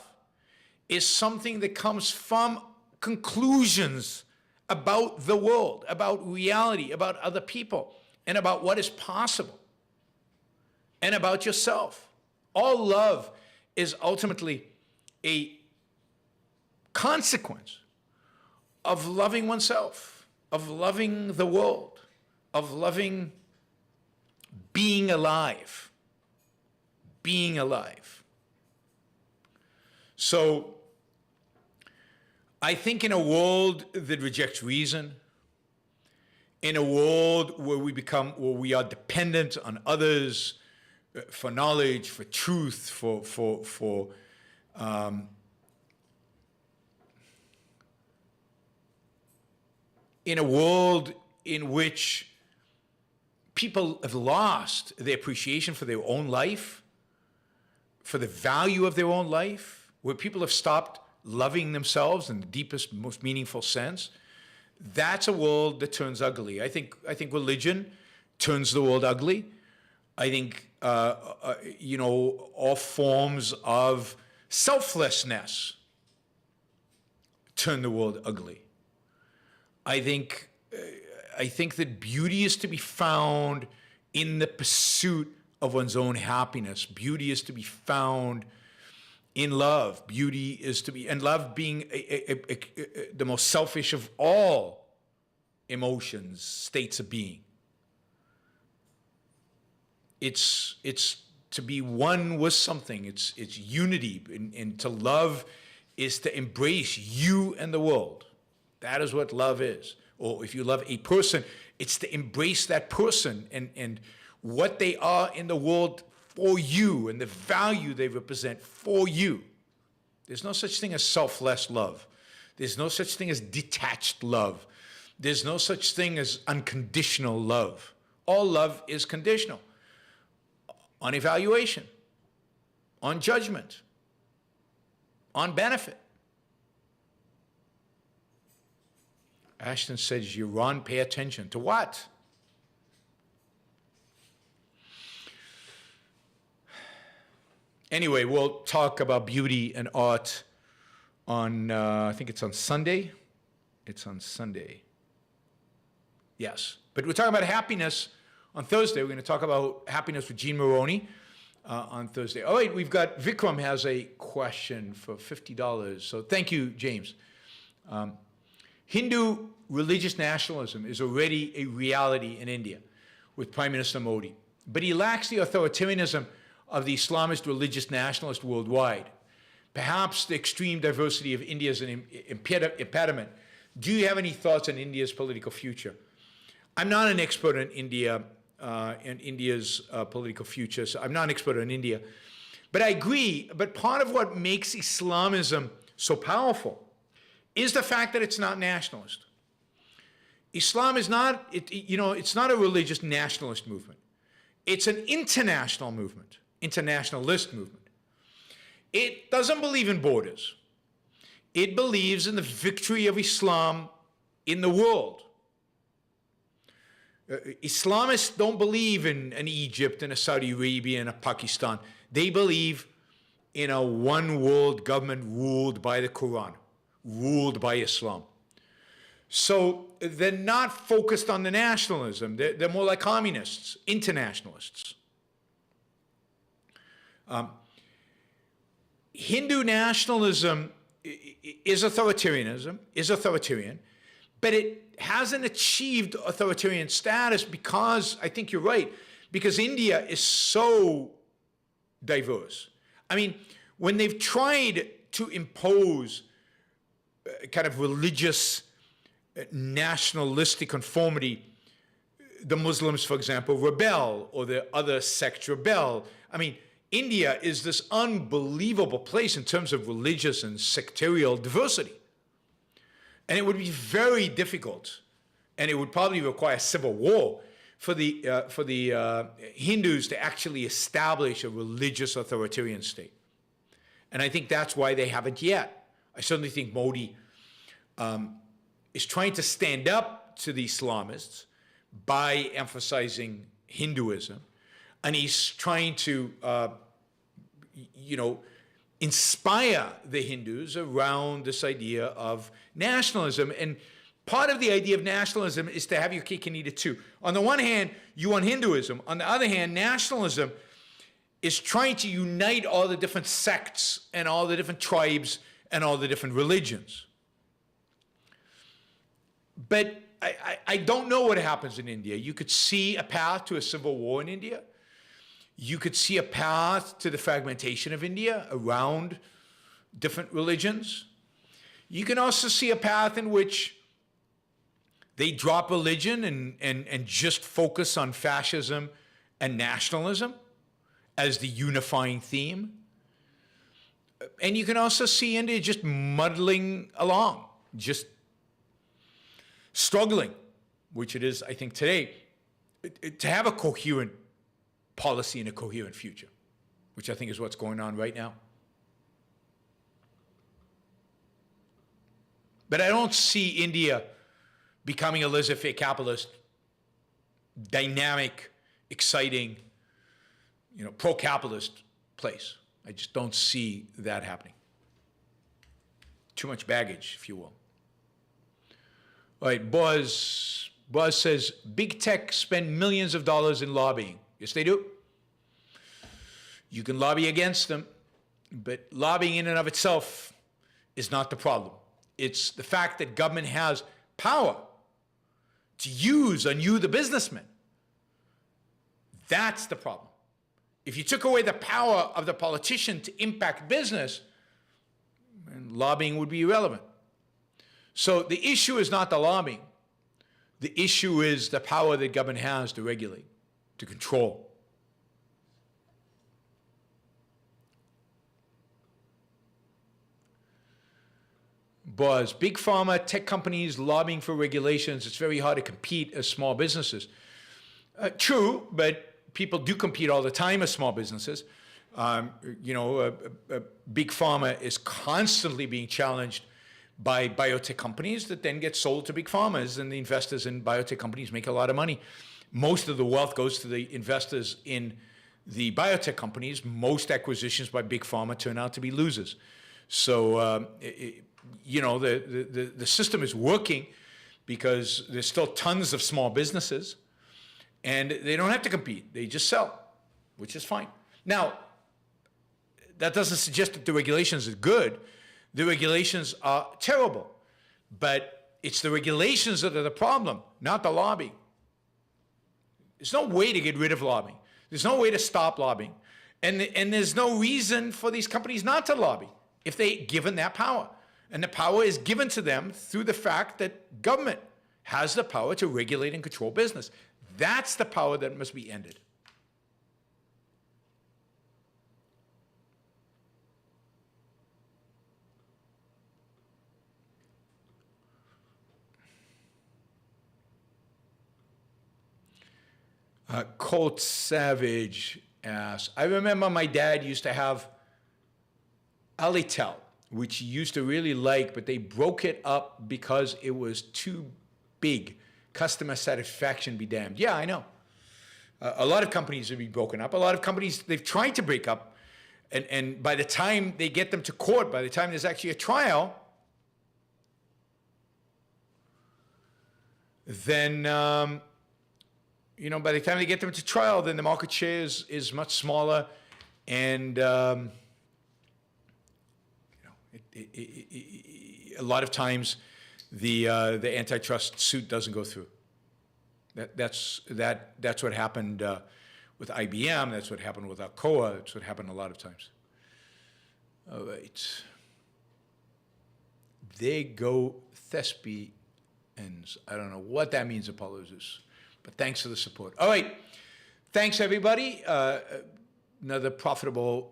is something that comes from conclusions about the world, about reality, about other people, and about what is possible, and about yourself. All love is ultimately a consequence of loving oneself, of loving the world, of loving being alive. Being alive. So, I think in a world that rejects reason, in a world where we are dependent on others for knowledge, for truth, in a world in which people have lost their appreciation for their own life, for the value of their own life, where people have stopped loving themselves in the deepest, most meaningful sense, that's a world that turns ugly. I think religion turns the world ugly. I think, all forms of selflessness turn the world ugly. I think that beauty is to be found in the pursuit of one's own happiness. Beauty is to be found in love. Beauty is to be, and love being the most selfish of all emotions, states of being. It's to be one with something. It's unity, and to love is to embrace you and the world. That is what love is. Or if you love a person, it's to embrace that person and what they are in the world for you and the value they represent for you. There's no such thing as selfless love. There's no such thing as detached love. There's no such thing as unconditional love. All love is conditional on evaluation, on judgment, on benefit. Ashton says, Yaron, pay attention. To what? Anyway, we'll talk about beauty and art on, I think it's on Sunday. It's on Sunday. Yes. But we're talking about happiness on Thursday. We're going to talk about happiness with Jean Maroney on Thursday. All right, we've got, Vikram has a question for $50. So thank you, James. Hindu religious nationalism is already a reality in India with Prime Minister Modi, but he lacks the authoritarianism of the Islamist religious nationalist worldwide. Perhaps the extreme diversity of India is an impediment. Do you have any thoughts on India's political future? I'm not an expert on India and India's political future, so I'm not an expert on India. But I agree, but part of what makes Islamism so powerful is the fact that it's not nationalist. Islam is not, it's not a religious nationalist movement. It's an international movement, internationalist movement. It doesn't believe in borders. It believes in the victory of Islam in the world. Islamists don't believe in an Egypt and a Saudi Arabia and a Pakistan. They believe in a one world government ruled by the Quran, ruled by Islam. So they're not focused on the nationalism. They're more like communists, internationalists. Hindu nationalism is authoritarianism, is authoritarian, but it hasn't achieved authoritarian status because, I think you're right, because India is so diverse. I mean, when they've tried to impose kind of religious nationalistic conformity, the Muslims, for example, rebel, or the other sects rebel. I mean, India is this unbelievable place in terms of religious and sectarial diversity. And it would be very difficult, and it would probably require civil war for the Hindus to actually establish a religious authoritarian state. And I think that's why they haven't yet. I certainly think Modi is trying to stand up to the Islamists by emphasizing Hinduism, and he's trying to, inspire the Hindus around this idea of nationalism. And part of the idea of nationalism is to have your cake and eat it too. On the one hand, you want Hinduism. On the other hand, nationalism is trying to unite all the different sects and all the different tribes and all the different religions. But I don't know what happens in India. You could see a path to a civil war in India. You could see a path to the fragmentation of India around different religions. You can also see a path in which they drop religion and just focus on fascism and nationalism as the unifying theme. And you can also see India just muddling along, just struggling, which it is, I think, today, to have a coherent policy and a coherent future, which I think is what's going on right now. But I don't see India becoming a laissez-faire capitalist, dynamic, exciting, pro-capitalist place. I just don't see that happening. Too much baggage, if you will. All right, Boaz says, big tech spend millions of dollars in lobbying. Yes, they do. You can lobby against them, but lobbying in and of itself is not the problem. It's the fact that government has power to use on you, the businessman. That's the problem. If you took away the power of the politician to impact business, then lobbying would be irrelevant. So the issue is not the lobbying. The issue is the power that government has to regulate, to control. Buzz, big pharma, tech companies lobbying for regulations. It's very hard to compete as small businesses. True, but people do compete all the time as small businesses. Big pharma is constantly being challenged by biotech companies that then get sold to big pharmas, and the investors in biotech companies make a lot of money. Most of the wealth goes to the investors in the biotech companies. Most acquisitions by big pharma turn out to be losers. So, the system is working because there's still tons of small businesses, and they don't have to compete. They just sell, which is fine. Now, that doesn't suggest that the regulations are good. The regulations are terrible, but it's the regulations that are the problem, not the lobbying. There's no way to get rid of lobbying. There's no way to stop lobbying. And there's no reason for these companies not to lobby if they're given that power. And the power is given to them through the fact that government has the power to regulate and control business. That's the power that must be ended. Colt Savage asks, I remember my dad used to have Alitel, which he used to really like, but they broke it up because it was too big. Customer satisfaction be damned. Yeah, I know. A lot of companies have been broken up. A lot of companies, they've tried to break up, and by the time they get them to court, by the time there's actually a trial, then by the time they get them to trial, then the market share is much smaller, and a lot of times the antitrust suit doesn't go through. That's what happened with IBM. That's what happened with Alcoa. That's what happened a lot of times. All right. They go thespians. I don't know what that means, Apollos. But thanks for the support. All right. Thanks, everybody. Another profitable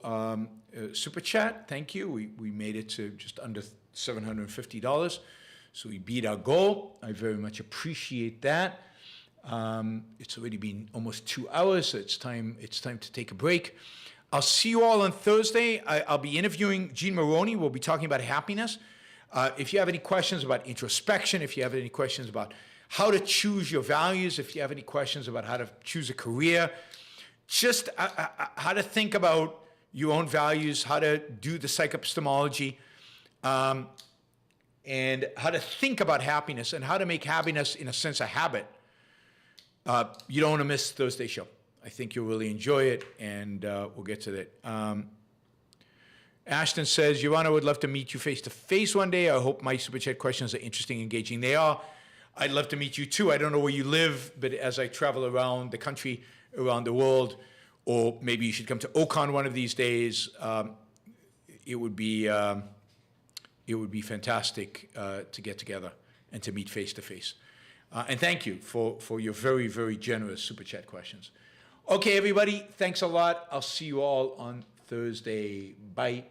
super chat. Thank you. We made it to just under $750. So we beat our goal. I very much appreciate that. It's already been almost 2 hours, so it's time to take a break. I'll see you all on Thursday. I'll be interviewing Gene Maroney. We'll be talking about happiness. If you have any questions about introspection, if you have any questions about how to choose your values, if you have any questions about how to choose a career, just how to think about your own values, how to do the psychoepistemology, and how to think about happiness and how to make happiness, in a sense, a habit, you don't want to miss Thursday's show. I think you'll really enjoy it, and we'll get to that. Ashton says, Your Honor, I would love to meet you face-to-face one day. I hope my Super Chat questions are interesting and engaging. They are. I'd love to meet you, too. I don't know where you live, but as I travel around the country, around the world, or maybe you should come to Ocon one of these days, it would be fantastic to get together and to meet face-to-face. And thank you for your very, very generous Super Chat questions. Okay, everybody, thanks a lot. I'll see you all on Thursday. Bye.